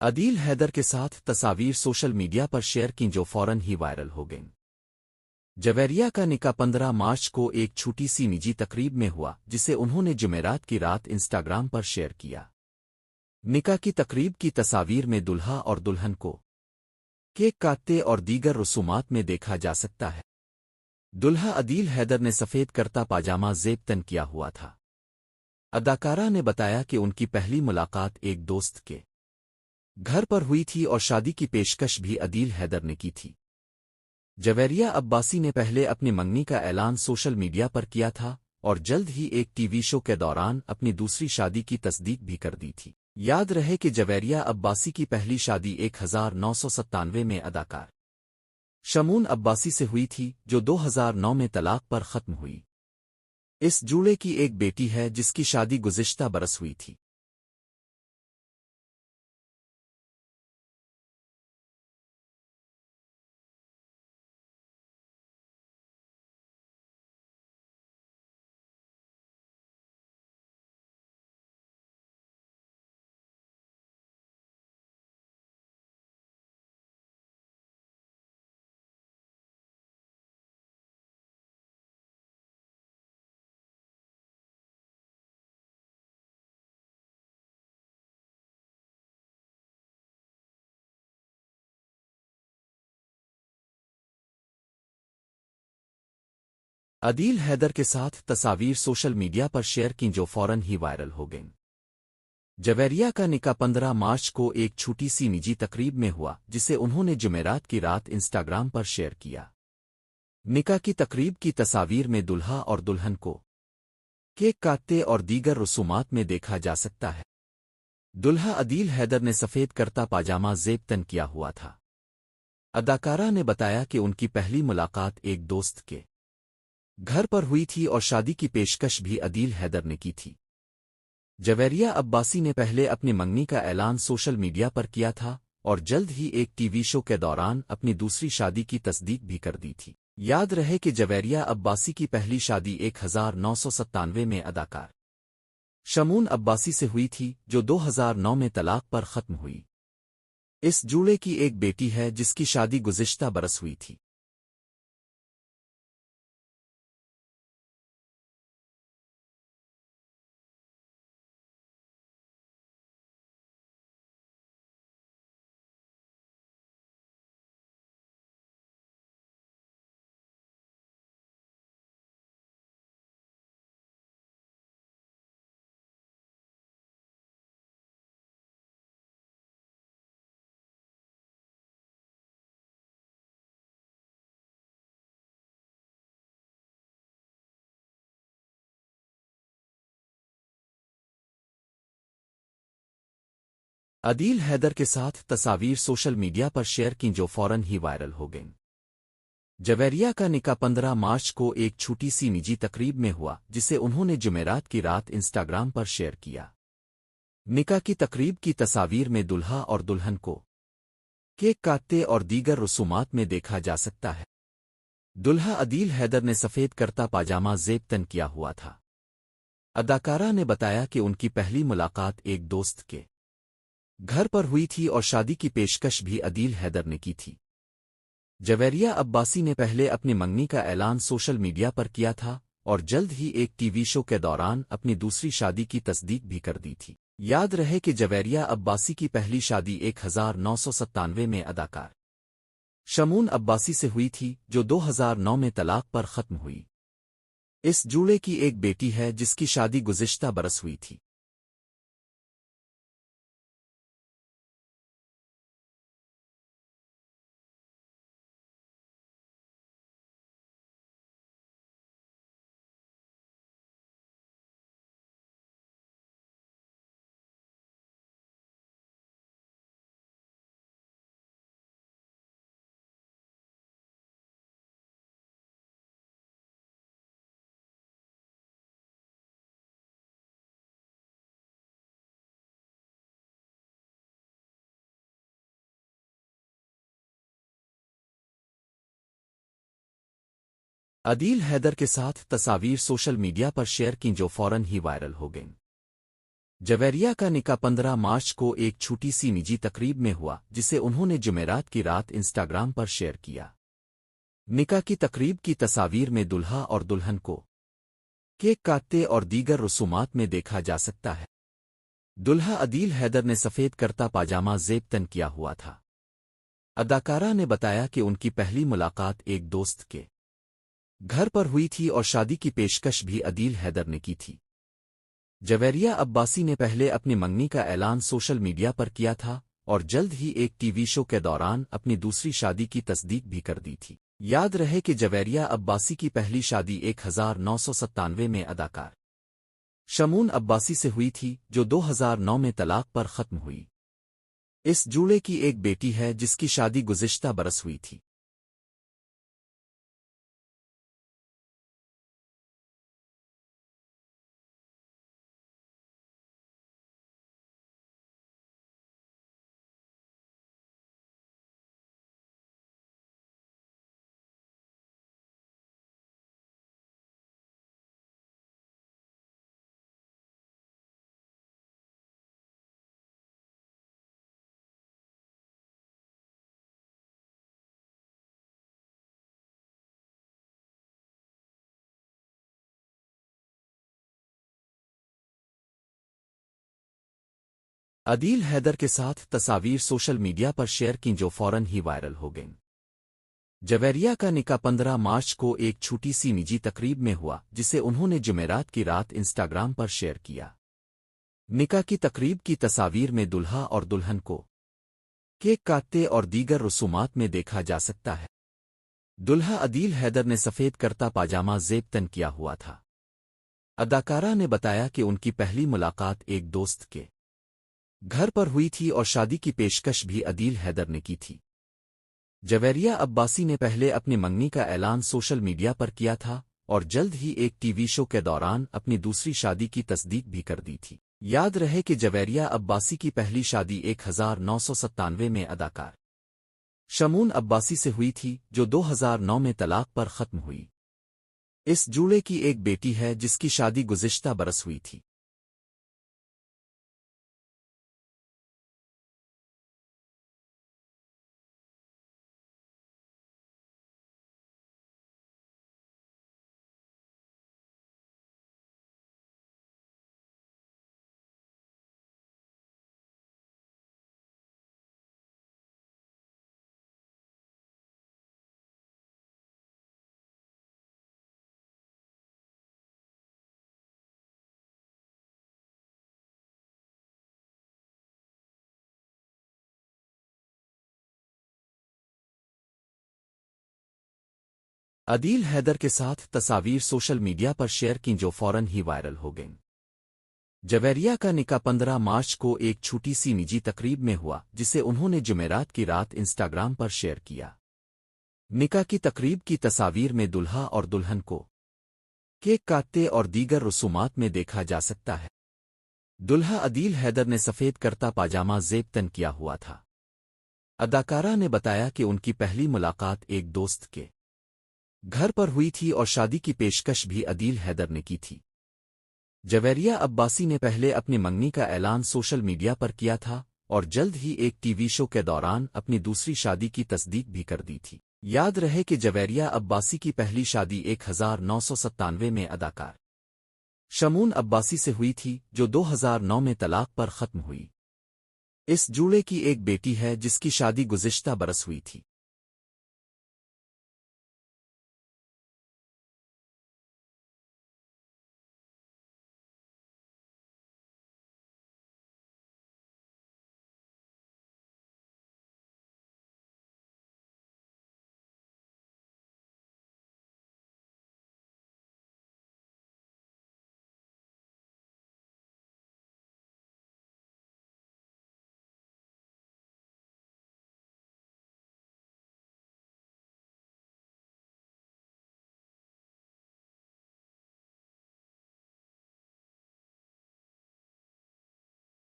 Speaker 1: عدیل حیدر کے ساتھ تصاویر سوشل میڈیا پر شیئر کی جو فوراً ہی وائرل ہو گئیں۔ جویریہ کا نکاح 15 مارچ کو ایک چھوٹی سی نجی تقریب میں ہوا جسے انہوں نے جمعرات کی رات انسٹاگرام پر شیئر کیا۔ نکاح کی تقریب کی تصاویر میں دلہا اور دلہن کو کیک کاٹتے اور دیگر رسومات میں دیکھا جا سکتا ہے۔ دلہا عدیل حیدر نے سفید کرتا پاجامہ زیب تن کیا ہوا تھا۔ اداکارہ نے بتایا کہ ان کی پہلی ملاقات ایک دوست کے گھر پر ہوئی تھی اور شادی کی پیشکش بھی عدیل حیدر نے کی تھی۔ جویریہ عباسی نے پہلے اپنی منگنی کا اعلان سوشل میڈیا پر کیا تھا اور جلد ہی ایک ٹی وی شو کے دوران اپنی دوسری شادی کی تصدیق بھی کر دی تھی۔ یاد رہے کہ جویریہ عباسی کی پہلی شادی 1997 میں اداکار شمون عباسی سے ہوئی تھی، جو 2009 میں طلاق پر ختم ہوئی۔ اس جوڑے کی ایک بیٹی ہے جس کی شادی گزشتہ برس ہوئی تھی۔ عدیل حیدر کے ساتھ تصاویر سوشل میڈیا پر شیئر کی جو فوراً ہی وائرل ہو گئیں۔ جویریہ کا نکاح 15 مارچ کو ایک چھوٹی سی نجی تقریب میں ہوا جسے انہوں نے جمعرات کی رات انسٹاگرام پر شیئر کیا۔ نکاح کی تقریب کی تصاویر میں دلہا اور دلہن کو کیک کاٹتے اور دیگر رسومات میں دیکھا جا سکتا ہے۔ دلہا عدیل حیدر نے سفید کرتا پاجامہ زیب تن کیا ہوا تھا۔ اداکارہ نے بتایا کہ ان کی پہلی ملاقات ایک دوست کے گھر پر ہوئی تھی اور شادی کی پیشکش بھی عدیل حیدر نے کی تھی۔ جویریہ عباسی نے پہلے اپنی منگنی کا اعلان سوشل میڈیا پر کیا تھا اور جلد ہی ایک ٹی وی شو کے دوران اپنی دوسری شادی کی تصدیق بھی کر دی تھی۔ یاد رہے کہ جویریہ عباسی کی پہلی شادی 1997 میں اداکار شمون عباسی سے ہوئی تھی، جو 2009 میں طلاق پر ختم ہوئی۔ اس جوڑے کی ایک بیٹی ہے جس کی شادی گزشتہ برس ہوئی تھی۔ عدیل حیدر کے ساتھ تصاویر سوشل میڈیا پر شیئر کی جو فوراً ہی وائرل ہو گئیں۔ جویریہ کا نکاح 15 مارچ کو ایک چھوٹی سی نجی تقریب میں ہوا جسے انہوں نے جمعرات کی رات انسٹاگرام پر شیئر کیا۔ نکاح کی تقریب کی تصاویر میں دلہا اور دلہن کو کیک کاٹتے اور دیگر رسومات میں دیکھا جا سکتا ہے۔ دلہا عدیل حیدر نے سفید کرتا پاجامہ زیب تن کیا ہوا تھا۔ اداکارہ نے بتایا کہ ان کی پہلی ملاقات ایک دوست کے گھر پر ہوئی تھی اور شادی کی پیشکش بھی عدیل حیدر نے کی تھی۔ جویریہ عباسی نے پہلے اپنی منگنی کا اعلان سوشل میڈیا پر کیا تھا اور جلد ہی ایک ٹی وی شو کے دوران اپنی دوسری شادی کی تصدیق بھی کر دی تھی۔ یاد رہے کہ جویریہ عباسی کی پہلی شادی 1997 میں اداکار شمون عباسی سے ہوئی تھی، جو 2009 میں طلاق پر ختم ہوئی۔ اس جوڑے کی ایک بیٹی ہے جس کی شادی گزشتہ برس ہوئی تھی۔ عدیل حیدر کے ساتھ تصاویر سوشل میڈیا پر شیئر کی جو فوراً ہی وائرل ہو گئیں۔ جویریہ کا نکاح 15 مارچ کو ایک چھوٹی سی نجی تقریب میں ہوا جسے انہوں نے جمعرات کی رات انسٹاگرام پر شیئر کیا۔ نکاح کی تقریب کی تصاویر میں دلہا اور دلہن کو کیک کاٹتے اور دیگر رسومات میں دیکھا جا سکتا ہے۔ دلہا عدیل حیدر نے سفید کرتا پاجامہ زیب تن کیا ہوا تھا۔ اداکارہ نے بتایا کہ ان کی پہلی ملاقات ایک دوست کے گھر پر ہوئی تھی اور شادی کی پیشکش بھی عدیل حیدر نے کی تھی۔ جویریہ عباسی نے پہلے اپنی منگنی کا اعلان سوشل میڈیا پر کیا تھا اور جلد ہی ایک ٹی وی شو کے دوران اپنی دوسری شادی کی تصدیق بھی کر دی تھی۔ یاد رہے کہ جویریہ عباسی کی پہلی شادی 1997 میں اداکار شمون عباسی سے ہوئی تھی، جو 2009 میں طلاق پر ختم ہوئی۔ اس جوڑے کی ایک بیٹی ہے جس کی شادی گزشتہ برس ہوئی تھی۔ عدیل حیدر کے ساتھ تصاویر سوشل میڈیا پر شیئر کی جو فوراً ہی وائرل ہو گئیں۔ جویریہ کا نکاح 15 مارچ کو ایک چھوٹی سی نجی تقریب میں ہوا، جسے انہوں نے جمعرات کی رات انسٹاگرام پر شیئر کیا۔ نکاح کی تقریب کی تصاویر میں دلہا اور دلہن کو کیک کاٹتے اور دیگر رسومات میں دیکھا جا سکتا ہے۔ دلہا عدیل حیدر نے سفید کرتا پاجامہ زیب تن کیا ہوا تھا۔ اداکارہ نے بتایا کہ ان کی پہلی ملاقات ایک دوست کے گھر پر ہوئی تھی اور شادی کی پیشکش بھی عدیل حیدر نے کی تھی۔ جویریہ عباسی نے پہلے اپنی منگنی کا اعلان سوشل میڈیا پر کیا تھا اور جلد ہی ایک ٹی وی شو کے دوران اپنی دوسری شادی کی تصدیق بھی کر دی تھی۔ یاد رہے کہ جویریہ عباسی کی پہلی شادی 1997 میں اداکار شمون عباسی سے ہوئی تھی، جو 2009 میں طلاق پر ختم ہوئی۔ اس جوڑے کی ایک بیٹی ہے جس کی شادی گزشتہ برس ہوئی تھی۔ عدیل حیدر کے ساتھ تصاویر سوشل میڈیا پر شیئر کی جو فوراً ہی وائرل ہو گئیں۔ جویریہ کا نکاح 15 مارچ کو ایک چھوٹی سی نجی تقریب میں ہوا، جسے انہوں نے جمعرات کی رات انسٹاگرام پر شیئر کیا۔ نکاح کی تقریب کی تصاویر میں دلہا اور دلہن کو کیک کاٹتے اور دیگر رسومات میں دیکھا جا سکتا ہے۔ دلہا عدیل حیدر نے سفید کرتا پاجامہ زیب تن کیا ہوا تھا۔ اداکارہ نے بتایا کہ ان کی پہلی ملاقات ایک دوست کے گھر پر ہوئی تھی اور شادی کی پیشکش بھی عدیل حیدر نے کی تھی۔ جویریہ عباسی نے پہلے اپنی منگنی کا اعلان سوشل میڈیا پر کیا تھا اور جلد ہی ایک ٹی وی شو کے دوران اپنی دوسری شادی کی تصدیق بھی کر دی تھی۔ یاد رہے کہ جویریہ عباسی کی پہلی شادی 1997 میں اداکار شمون عباسی سے ہوئی تھی، جو 2009 میں طلاق پر ختم ہوئی۔ اس جوڑے کی ایک بیٹی ہے جس کی شادی گزشتہ برس ہوئی تھی۔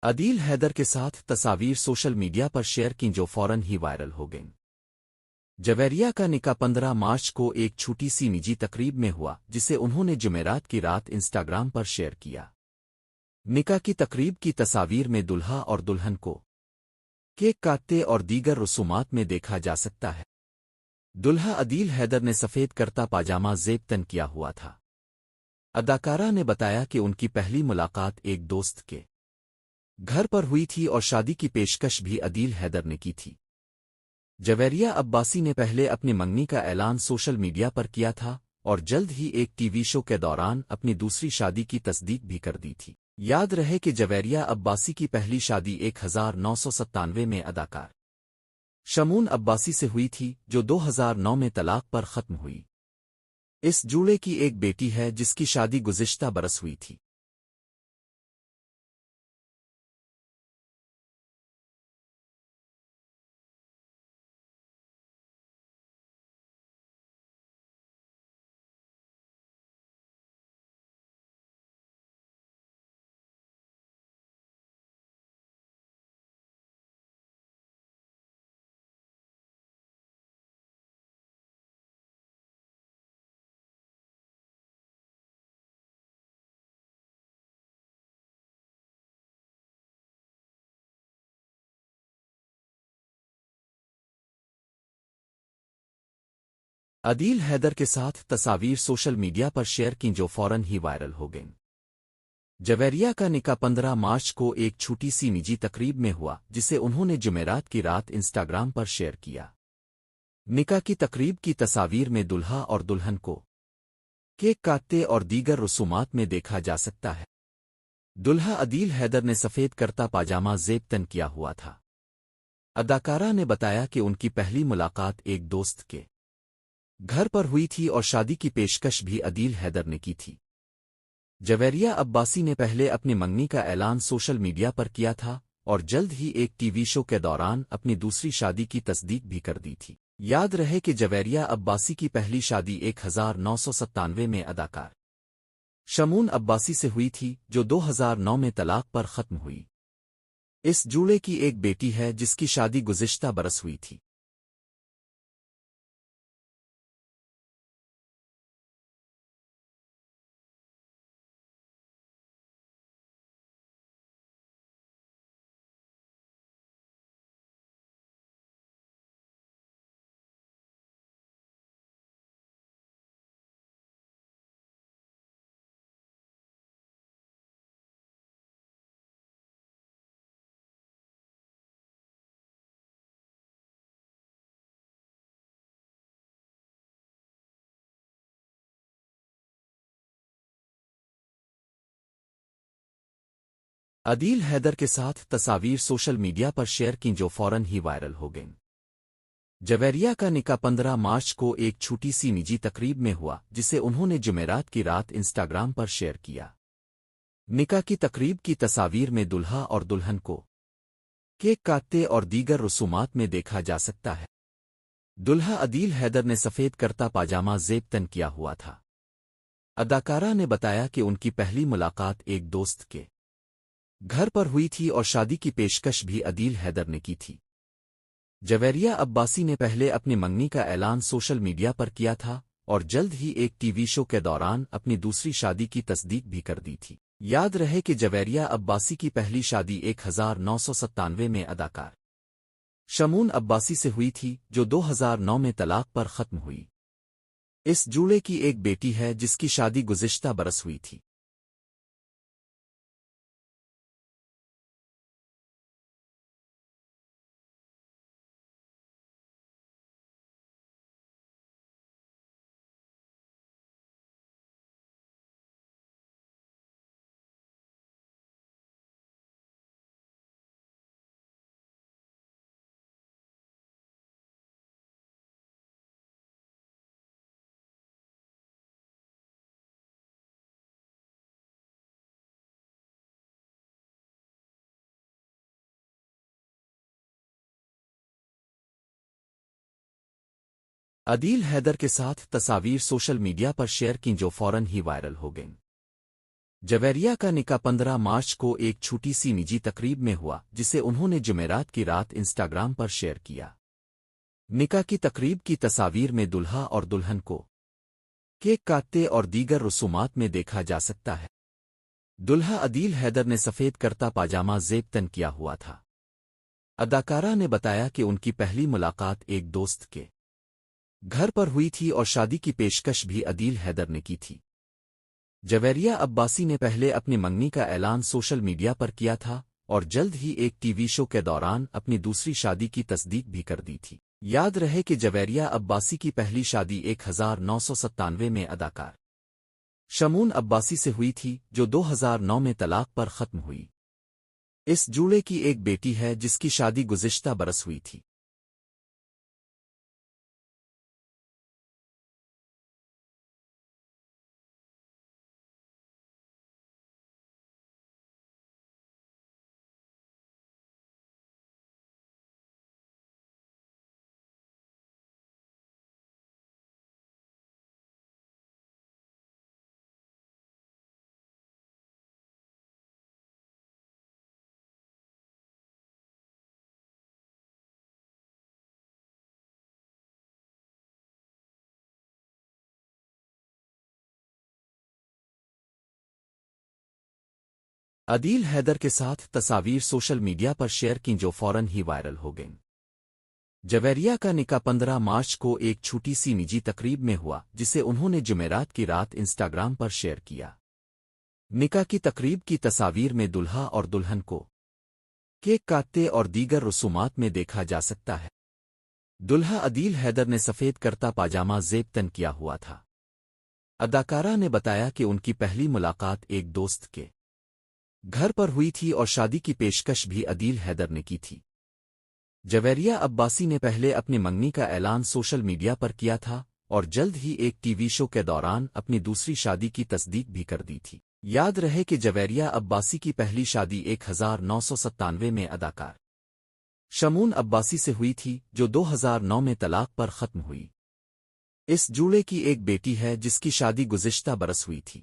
Speaker 1: عدیل حیدر کے ساتھ تصاویر سوشل میڈیا پر شیئر کی جو فوراً ہی وائرل ہو گئیں۔ جویریہ کا نکاح 15 مارچ کو ایک چھوٹی سی نجی تقریب میں ہوا، جسے انہوں نے جمعرات کی رات انسٹاگرام پر شیئر کیا۔ نکاح کی تقریب کی تصاویر میں دلہا اور دلہن کو کیک کاٹتے اور دیگر رسومات میں دیکھا جا سکتا ہے۔ دلہا عدیل حیدر نے سفید کرتا پاجامہ زیب تن کیا ہوا تھا۔ اداکارہ نے بتایا کہ ان کی پہلی ملاقات ایک دوست کے گھر پر ہوئی تھی اور شادی کی پیشکش بھی عدیل حیدر نے کی تھی۔ جویریہ عباسی نے پہلے اپنی منگنی کا اعلان سوشل میڈیا پر کیا تھا اور جلد ہی ایک ٹی وی شو کے دوران اپنی دوسری شادی کی تصدیق بھی کر دی تھی۔ یاد رہے کہ جویریہ عباسی کی پہلی شادی 1997 میں اداکار شمون عباسی سے ہوئی تھی، جو 2009 میں طلاق پر ختم ہوئی۔ اس جوڑے کی ایک بیٹی ہے جس کی شادی گزشتہ برس ہوئی تھی۔ عدیل حیدر کے ساتھ تصاویر سوشل میڈیا پر شیئر کی جو فوراً ہی وائرل ہو گئیں۔ جویریہ کا نکاح 15 مارچ کو ایک چھوٹی سی نجی تقریب میں ہوا، جسے انہوں نے جمعرات کی رات انسٹاگرام پر شیئر کیا۔ نکاح کی تقریب کی تصاویر میں دلہا اور دلہن کو کیک کاٹتے اور دیگر رسومات میں دیکھا جا سکتا ہے۔ دلہا عدیل حیدر نے سفید کرتا پاجامہ زیب تن کیا ہوا تھا۔ اداکارہ نے بتایا کہ ان کی پہلی ملاقات ایک دوست کے گھر پر ہوئی تھی اور شادی کی پیشکش بھی عدیل حیدر نے کی تھی۔ جویریہ عباسی نے پہلے اپنی منگنی کا اعلان سوشل میڈیا پر کیا تھا اور جلد ہی ایک ٹی وی شو کے دوران اپنی دوسری شادی کی تصدیق بھی کر دی تھی۔ یاد رہے کہ جویریہ عباسی کی پہلی شادی 1997 میں اداکار شمون عباسی سے ہوئی تھی، جو 2009 میں طلاق پر ختم ہوئی۔ اس جوڑے کی ایک بیٹی ہے جس کی شادی گزشتہ برس ہوئی تھی۔ عدیل حیدر کے ساتھ تصاویر سوشل میڈیا پر شیئر کی جو فوراً ہی وائرل ہو گئیں۔ جویریہ کا نکاح 15 مارچ کو ایک چھوٹی سی نجی تقریب میں ہوا، جسے انہوں نے جمعرات کی رات انسٹاگرام پر شیئر کیا۔ نکاح کی تقریب کی تصاویر میں دلہا اور دلہن کو کیک کاٹتے اور دیگر رسومات میں دیکھا جا سکتا ہے۔ دلہا عدیل حیدر نے سفید کرتا پاجامہ زیب تن کیا ہوا تھا۔ اداکارہ نے بتایا کہ ان کی پہلی ملاقات ایک دوست کے گھر پر ہوئی تھی اور شادی کی پیشکش بھی عدیل حیدر نے کی تھی۔ جویریہ عباسی نے پہلے اپنی منگنی کا اعلان سوشل میڈیا پر کیا تھا اور جلد ہی ایک ٹی وی شو کے دوران اپنی دوسری شادی کی تصدیق بھی کر دی تھی۔ یاد رہے کہ جویریہ عباسی کی پہلی شادی 1997 میں اداکار شمون عباسی سے ہوئی تھی، جو 2009 میں طلاق پر ختم ہوئی۔ اس جوڑے کی ایک بیٹی ہے جس کی شادی گزشتہ برس ہوئی تھی۔ عدیل حیدر کے ساتھ تصاویر سوشل میڈیا پر شیئر کی جو فوراً ہی وائرل ہو گئیں۔ جویریہ کا نکاح 15 مارچ کو ایک چھوٹی سی نجی تقریب میں ہوا، جسے انہوں نے جمعرات کی رات انسٹاگرام پر شیئر کیا۔ نکاح کی تقریب کی تصاویر میں دلہا اور دلہن کو کیک کاٹتے اور دیگر رسومات میں دیکھا جا سکتا ہے۔ دلہا عدیل حیدر نے سفید کرتا پاجامہ زیب تن کیا ہوا تھا۔ اداکارہ نے بتایا کہ ان کی پہلی ملاقات ایک دوست کے گھر پر ہوئی تھی اور شادی کی پیشکش بھی عدیل حیدر نے کی تھی۔ جویریہ عباسی نے پہلے اپنی منگنی کا اعلان سوشل میڈیا پر کیا تھا اور جلد ہی ایک ٹی وی شو کے دوران اپنی دوسری شادی کی تصدیق بھی کر دی تھی۔ یاد رہے کہ جویریہ عباسی کی پہلی شادی 1997 میں اداکار شمون عباسی سے ہوئی تھی، جو 2009 میں طلاق پر ختم ہوئی۔ اس جوڑے کی ایک بیٹی ہے جس کی شادی گزشتہ برس ہوئی تھی۔ عدیل حیدر کے ساتھ تصاویر سوشل میڈیا پر شیئر کی جو فوراً ہی وائرل ہو گئیں۔ جویریہ کا نکاح 15 مارچ کو ایک چھوٹی سی نجی تقریب میں ہوا، جسے انہوں نے جمعرات کی رات انسٹاگرام پر شیئر کیا۔ نکاح کی تقریب کی تصاویر میں دلہا اور دلہن کو کیک کاٹتے اور دیگر رسومات میں دیکھا جا سکتا ہے۔ دلہا عدیل حیدر نے سفید کرتا پاجامہ زیب تن کیا ہوا تھا۔ اداکارہ نے بتایا کہ ان کی پہلی ملاقات ایک دوست کے گھر پر ہوئی تھی اور شادی کی پیشکش بھی عدیل حیدر نے کی تھی۔ جویریہ عباسی نے پہلے اپنی منگنی کا اعلان سوشل میڈیا پر کیا تھا اور جلد ہی ایک ٹی وی شو کے دوران اپنی دوسری شادی کی تصدیق بھی کر دی تھی۔ یاد رہے کہ جویریہ عباسی کی پہلی شادی 1997 میں اداکار شمون عباسی سے ہوئی تھی، جو 2009 میں طلاق پر ختم ہوئی۔ اس جوڑے کی ایک بیٹی ہے جس کی شادی گزشتہ برس ہوئی تھی۔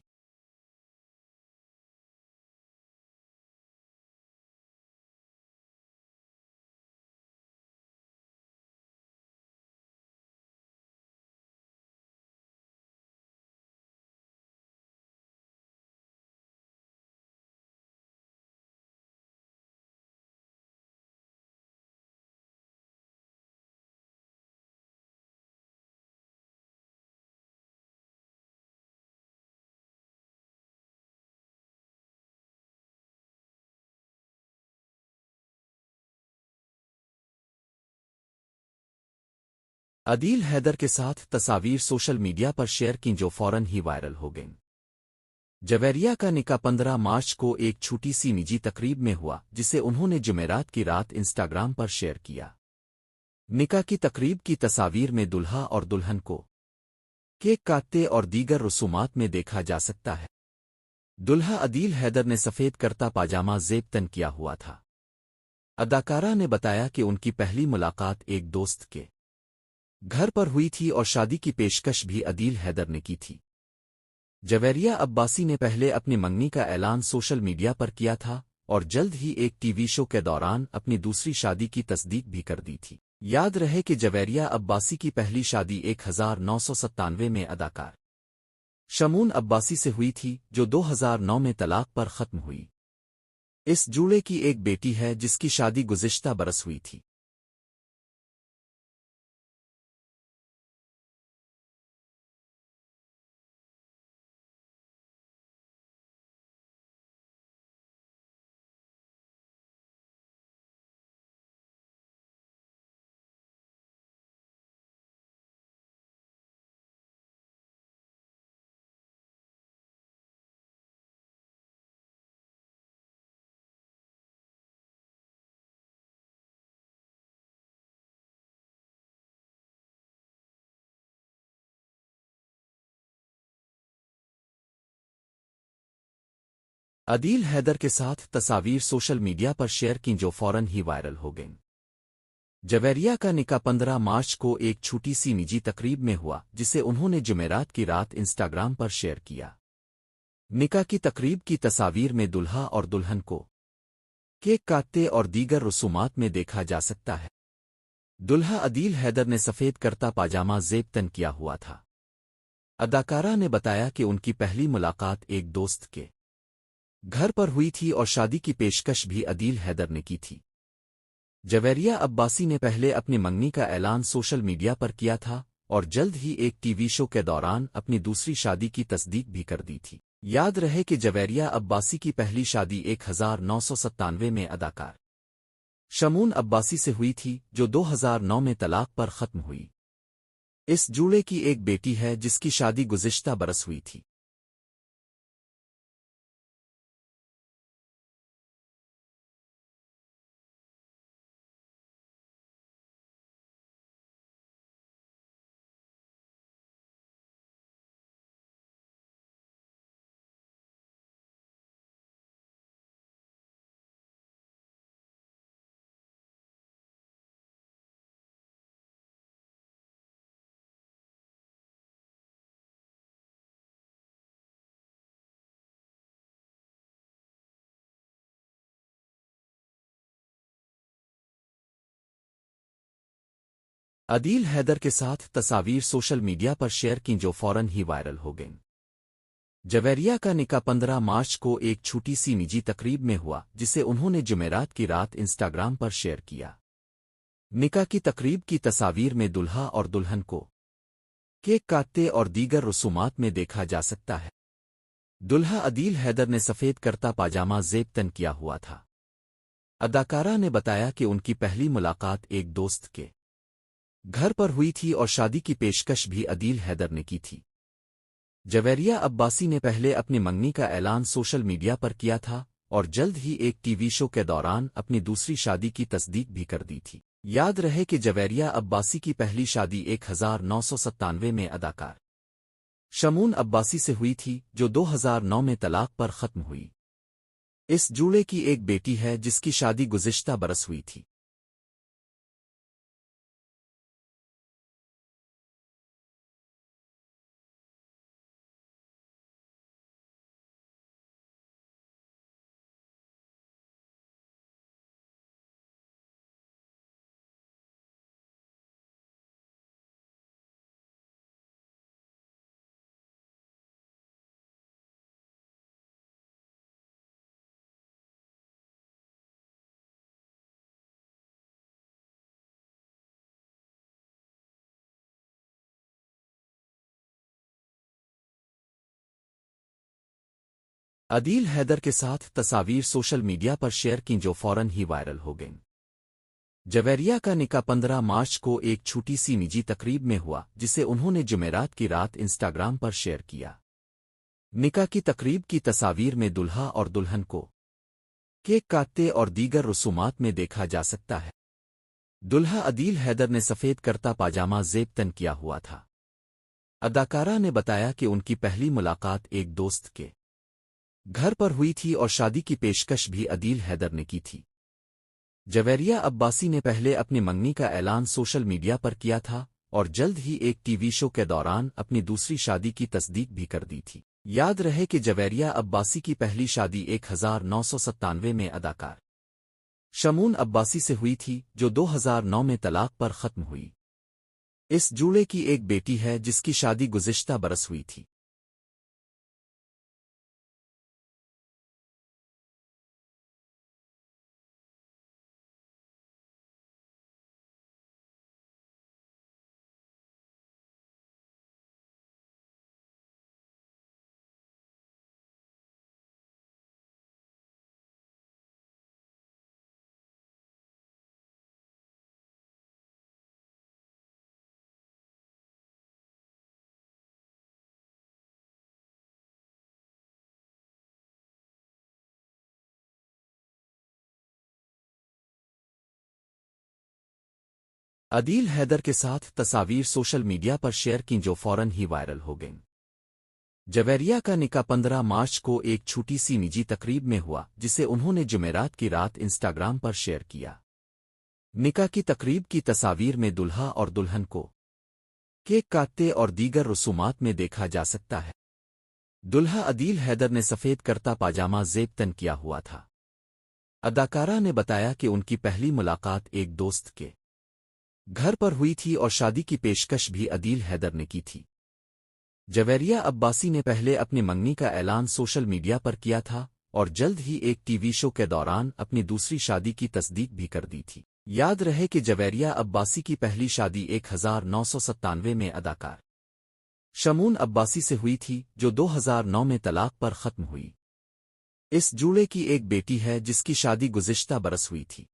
Speaker 1: عدیل حیدر کے ساتھ تصاویر سوشل میڈیا پر شیئر کی جو فوراً ہی وائرل ہو گئیں۔ جویریہ کا نکاح 15 مارچ کو ایک چھوٹی سی نجی تقریب میں ہوا، جسے انہوں نے جمعرات کی رات انسٹاگرام پر شیئر کیا۔ نکاح کی تقریب کی تصاویر میں دلہا اور دلہن کو کیک کاٹتے اور دیگر رسومات میں دیکھا جا سکتا ہے۔ دلہا عدیل حیدر نے سفید کرتا پاجامہ زیب تن کیا ہوا تھا۔ اداکارہ نے بتایا کہ ان کی پہلی ملاقات ایک دوست کے گھر پر ہوئی تھی اور شادی کی پیشکش بھی عدیل حیدر نے کی تھی۔ جویریہ عباسی نے پہلے اپنی منگنی کا اعلان سوشل میڈیا پر کیا تھا اور جلد ہی ایک ٹی وی شو کے دوران اپنی دوسری شادی کی تصدیق بھی کر دی تھی۔ یاد رہے کہ جویریہ عباسی کی پہلی شادی 1997 میں اداکار شمون عباسی سے ہوئی تھی، جو 2009 میں طلاق پر ختم ہوئی۔ اس جوڑے کی ایک بیٹی ہے جس کی شادی گزشتہ برس ہوئی تھی۔ عدیل حیدر کے ساتھ تصاویر سوشل میڈیا پر شیئر کی جو فوراً ہی وائرل ہو گئیں۔ جویریہ کا نکاح 15 مارچ کو ایک چھوٹی سی نجی تقریب میں ہوا، جسے انہوں نے جمعرات کی رات انسٹاگرام پر شیئر کیا۔ نکاح کی تقریب کی تصاویر میں دلہا اور دلہن کو کیک کاٹتے اور دیگر رسومات میں دیکھا جا سکتا ہے۔ دلہا عدیل حیدر نے سفید کرتا پاجامہ زیب تن کیا ہوا تھا۔ اداکارہ نے بتایا کہ ان کی پہلی ملاقات ایک دوست کے گھر پر ہوئی تھی اور شادی کی پیشکش بھی عدیل حیدر نے کی تھی۔ جویریہ عباسی نے پہلے اپنی منگنی کا اعلان سوشل میڈیا پر کیا تھا اور جلد ہی ایک ٹی وی شو کے دوران اپنی دوسری شادی کی تصدیق بھی کر دی تھی۔ یاد رہے کہ جویریہ عباسی کی پہلی شادی 1997 میں اداکار شمون عباسی سے ہوئی تھی جو 2009 میں طلاق پر ختم ہوئی۔ اس جوڑے کی ایک بیٹی ہے جس کی شادی گزشتہ برس ہوئی تھی۔ عدیل حیدر کے ساتھ تصاویر سوشل میڈیا پر شیئر کی جو فوراً ہی وائرل ہو گئیں۔ جویریہ کا نکاح 15 مارچ کو ایک چھوٹی سی نجی تقریب میں ہوا جسے انہوں نے جمعرات کی رات انسٹاگرام پر شیئر کیا۔ نکاح کی تقریب کی تصاویر میں دلہا اور دلہن کو کیک کاٹتے اور دیگر رسومات میں دیکھا جا سکتا ہے۔ دلہا عدیل حیدر نے سفید کرتا پاجامہ زیب تن کیا ہوا تھا۔ اداکارہ نے بتایا کہ ان کی پہلی ملاقات ایک دوست کے گھر پر ہوئی تھی اور شادی کی پیشکش بھی عدیل حیدر نے کی تھی۔ جویریہ عباسی نے پہلے اپنی منگنی کا اعلان سوشل میڈیا پر کیا تھا اور جلد ہی ایک ٹی وی شو کے دوران اپنی دوسری شادی کی تصدیق بھی کر دی تھی۔ یاد رہے کہ جویریہ عباسی کی پہلی شادی 1997 میں اداکار شمون عباسی سے ہوئی تھی جو 2009 میں طلاق پر ختم ہوئی۔ اس جوڑے کی ایک بیٹی ہے جس کی شادی گزشتہ برس ہوئی تھی۔ عدیل حیدر کے ساتھ تصاویر سوشل میڈیا پر شیئر کی جو فوراً ہی وائرل ہو گئیں۔ جویریہ کا نکاح 15 مارچ کو ایک چھوٹی سی نجی تقریب میں ہوا جسے انہوں نے جمعرات کی رات انسٹاگرام پر شیئر کیا۔ نکاح کی تقریب کی تصاویر میں دلہا اور دلہن کو کیک کاٹتے اور دیگر رسومات میں دیکھا جا سکتا ہے۔ دلہا عدیل حیدر نے سفید کرتا پاجامہ زیب تن کیا ہوا تھا۔ اداکارہ نے بتایا کہ ان کی پہلی ملاقات ایک دوست کے گھر پر ہوئی تھی اور شادی کی پیشکش بھی عدیل حیدر نے کی تھی۔ جویریہ عباسی نے پہلے اپنی منگنی کا اعلان سوشل میڈیا پر کیا تھا اور جلد ہی ایک ٹی وی شو کے دوران اپنی دوسری شادی کی تصدیق بھی کر دی تھی۔ یاد رہے کہ جویریہ عباسی کی پہلی شادی 1997 میں اداکار شمون عباسی سے ہوئی تھی جو 2009 میں طلاق پر ختم ہوئی۔ اس جوڑے کی ایک بیٹی ہے جس کی شادی گزشتہ برس ہوئی تھی۔ عدیل حیدر کے ساتھ تصاویر سوشل میڈیا پر شیئر کی جو فوراً ہی وائرل ہو گئیں۔ جویریہ کا نکاح 15 مارچ کو ایک چھوٹی سی نجی تقریب میں ہوا جسے انہوں نے جمعرات کی رات انسٹاگرام پر شیئر کیا۔ نکاح کی تقریب کی تصاویر میں دلہا اور دلہن کو کیک کاٹتے اور دیگر رسومات میں دیکھا جا سکتا ہے۔ دلہا عدیل حیدر نے سفید کرتا پاجامہ زیب تن کیا ہوا تھا۔ اداکارہ نے بتایا کہ ان کی پہلی ملاقات ایک دوست کے گھر پر ہوئی تھی اور شادی کی پیشکش بھی عدیل حیدر نے کی تھی۔ جویریہ عباسی نے پہلے اپنی منگنی کا اعلان سوشل میڈیا پر کیا تھا اور جلد ہی ایک ٹی وی شو کے دوران اپنی دوسری شادی کی تصدیق بھی کر دی تھی۔ یاد رہے کہ جویریہ عباسی کی پہلی شادی 1997 میں اداکار شمون عباسی سے ہوئی تھی جو 2009 میں طلاق پر ختم ہوئی۔ اس جوڑے کی ایک بیٹی ہے جس کی شادی گزشتہ برس ہوئی تھی۔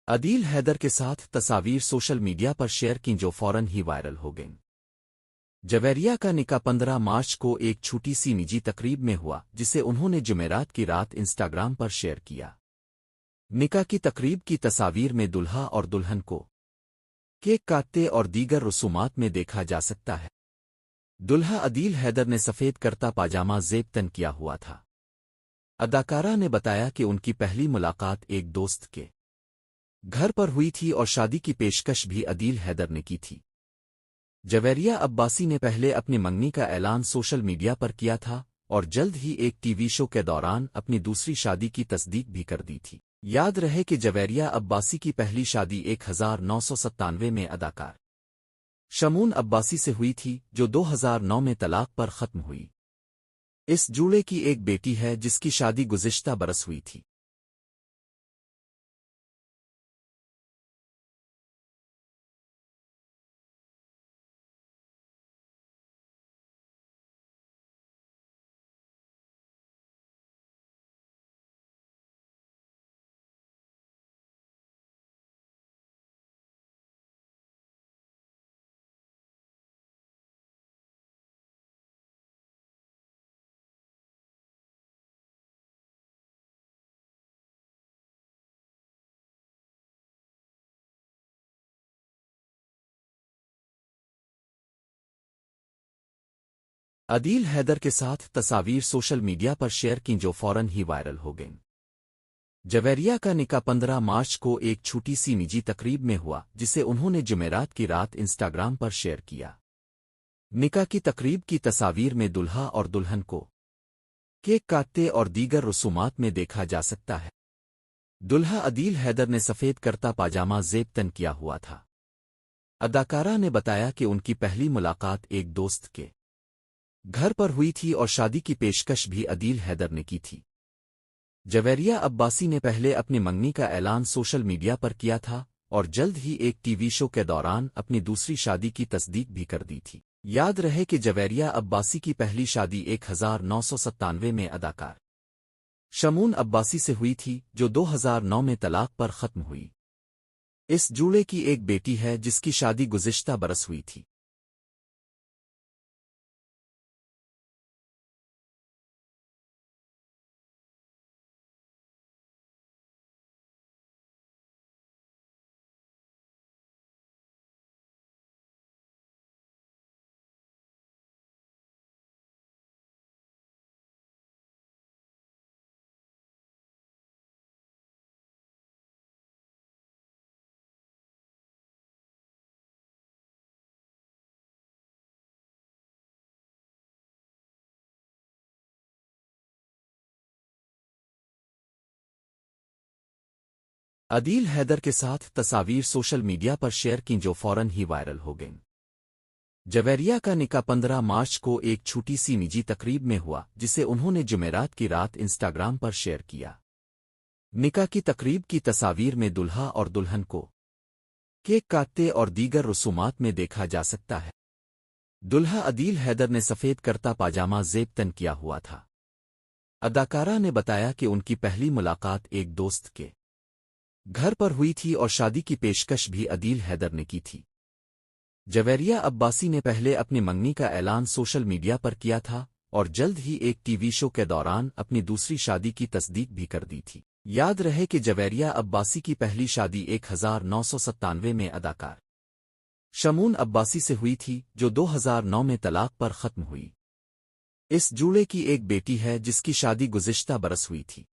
Speaker 1: عدیل حیدر کے ساتھ تصاویر سوشل میڈیا پر شیئر کی جو فوراً ہی وائرل ہو گئیں۔ جویریہ کا نکاح 15 مارچ کو ایک چھوٹی سی نجی تقریب میں ہوا جسے انہوں نے جمعرات کی رات انسٹاگرام پر شیئر کیا۔ نکاح کی تقریب کی تصاویر میں دلہا اور دلہن کو کیک کاٹتے اور دیگر رسومات میں دیکھا جا سکتا ہے۔ دلہا عدیل حیدر نے سفید کرتا پاجامہ زیب تن کیا ہوا تھا۔ اداکارہ نے بتایا کہ ان کی پہلی ملاقات ایک دوست کے گھر پر ہوئی تھی اور شادی کی پیشکش بھی عدیل حیدر نے کی تھی۔ جویریہ عباسی نے پہلے اپنی منگنی کا اعلان سوشل میڈیا پر کیا تھا اور جلد ہی ایک ٹی وی شو کے دوران اپنی دوسری شادی کی تصدیق بھی کر دی تھی۔ یاد رہے کہ جویریہ عباسی کی پہلی شادی 1997 میں اداکار شمون عباسی سے ہوئی تھی جو 2009 میں طلاق پر ختم ہوئی۔ اس جوڑے کی ایک بیٹی ہے جس کی شادی گزشتہ برس ہوئی تھی۔ عدیل حیدر کے ساتھ تصاویر سوشل میڈیا پر شیئر کی جو فوراً ہی وائرل ہو گئیں۔ جویریہ کا نکاح 15 مارچ کو ایک چھوٹی سی نجی تقریب میں ہوا جسے انہوں نے جمعرات کی رات انسٹاگرام پر شیئر کیا۔ نکاح کی تقریب کی تصاویر میں دلہا اور دلہن کو کیک کاٹتے اور دیگر رسومات میں دیکھا جا سکتا ہے۔ دلہا عدیل حیدر نے سفید کرتا پاجامہ زیب تن کیا ہوا تھا۔ اداکارہ نے بتایا کہ ان کی پہلی ملاقات ایک دوست کے گھر پر ہوئی تھی اور شادی کی پیشکش بھی عدیل حیدر نے کی تھی۔ جویریہ عباسی نے پہلے اپنی منگنی کا اعلان سوشل میڈیا پر کیا تھا اور جلد ہی ایک ٹی وی شو کے دوران اپنی دوسری شادی کی تصدیق بھی کر دی تھی۔ یاد رہے کہ جویریہ عباسی کی پہلی شادی 1997 میں اداکار شمون عباسی سے ہوئی تھی جو 2009 میں طلاق پر ختم ہوئی۔ اس جوڑے کی ایک بیٹی ہے جس کی شادی گزشتہ برس ہوئی تھی۔ عدیل حیدر کے ساتھ تصاویر سوشل میڈیا پر شیئر کی جو فوراً ہی وائرل ہو گئیں۔ جویریہ کا نکاح 15 مارچ کو ایک چھوٹی سی نجی تقریب میں ہوا جسے انہوں نے جمعرات کی رات انسٹاگرام پر شیئر کیا۔ نکاح کی تقریب کی تصاویر میں دلہا اور دلہن کو کیک کاٹتے اور دیگر رسومات میں دیکھا جا سکتا ہے۔ دلہا عدیل حیدر نے سفید کرتا پاجامہ زیب تن کیا ہوا تھا۔ اداکارہ نے بتایا کہ ان کی پہلی ملاقات ایک دوست کے گھر پر ہوئی تھی اور شادی کی پیشکش بھی عدیل حیدر نے کی تھی۔ جویریہ عباسی نے پہلے اپنی منگنی کا اعلان سوشل میڈیا پر کیا تھا اور جلد ہی ایک ٹی وی شو کے دوران اپنی دوسری شادی کی تصدیق بھی کر دی تھی۔ یاد رہے کہ جویریہ عباسی کی پہلی شادی 1997 میں اداکار شمون عباسی سے ہوئی تھی جو 2009 میں طلاق پر ختم ہوئی۔ اس جوڑے کی ایک بیٹی ہے جس کی شادی گزشتہ برس ہوئی تھی۔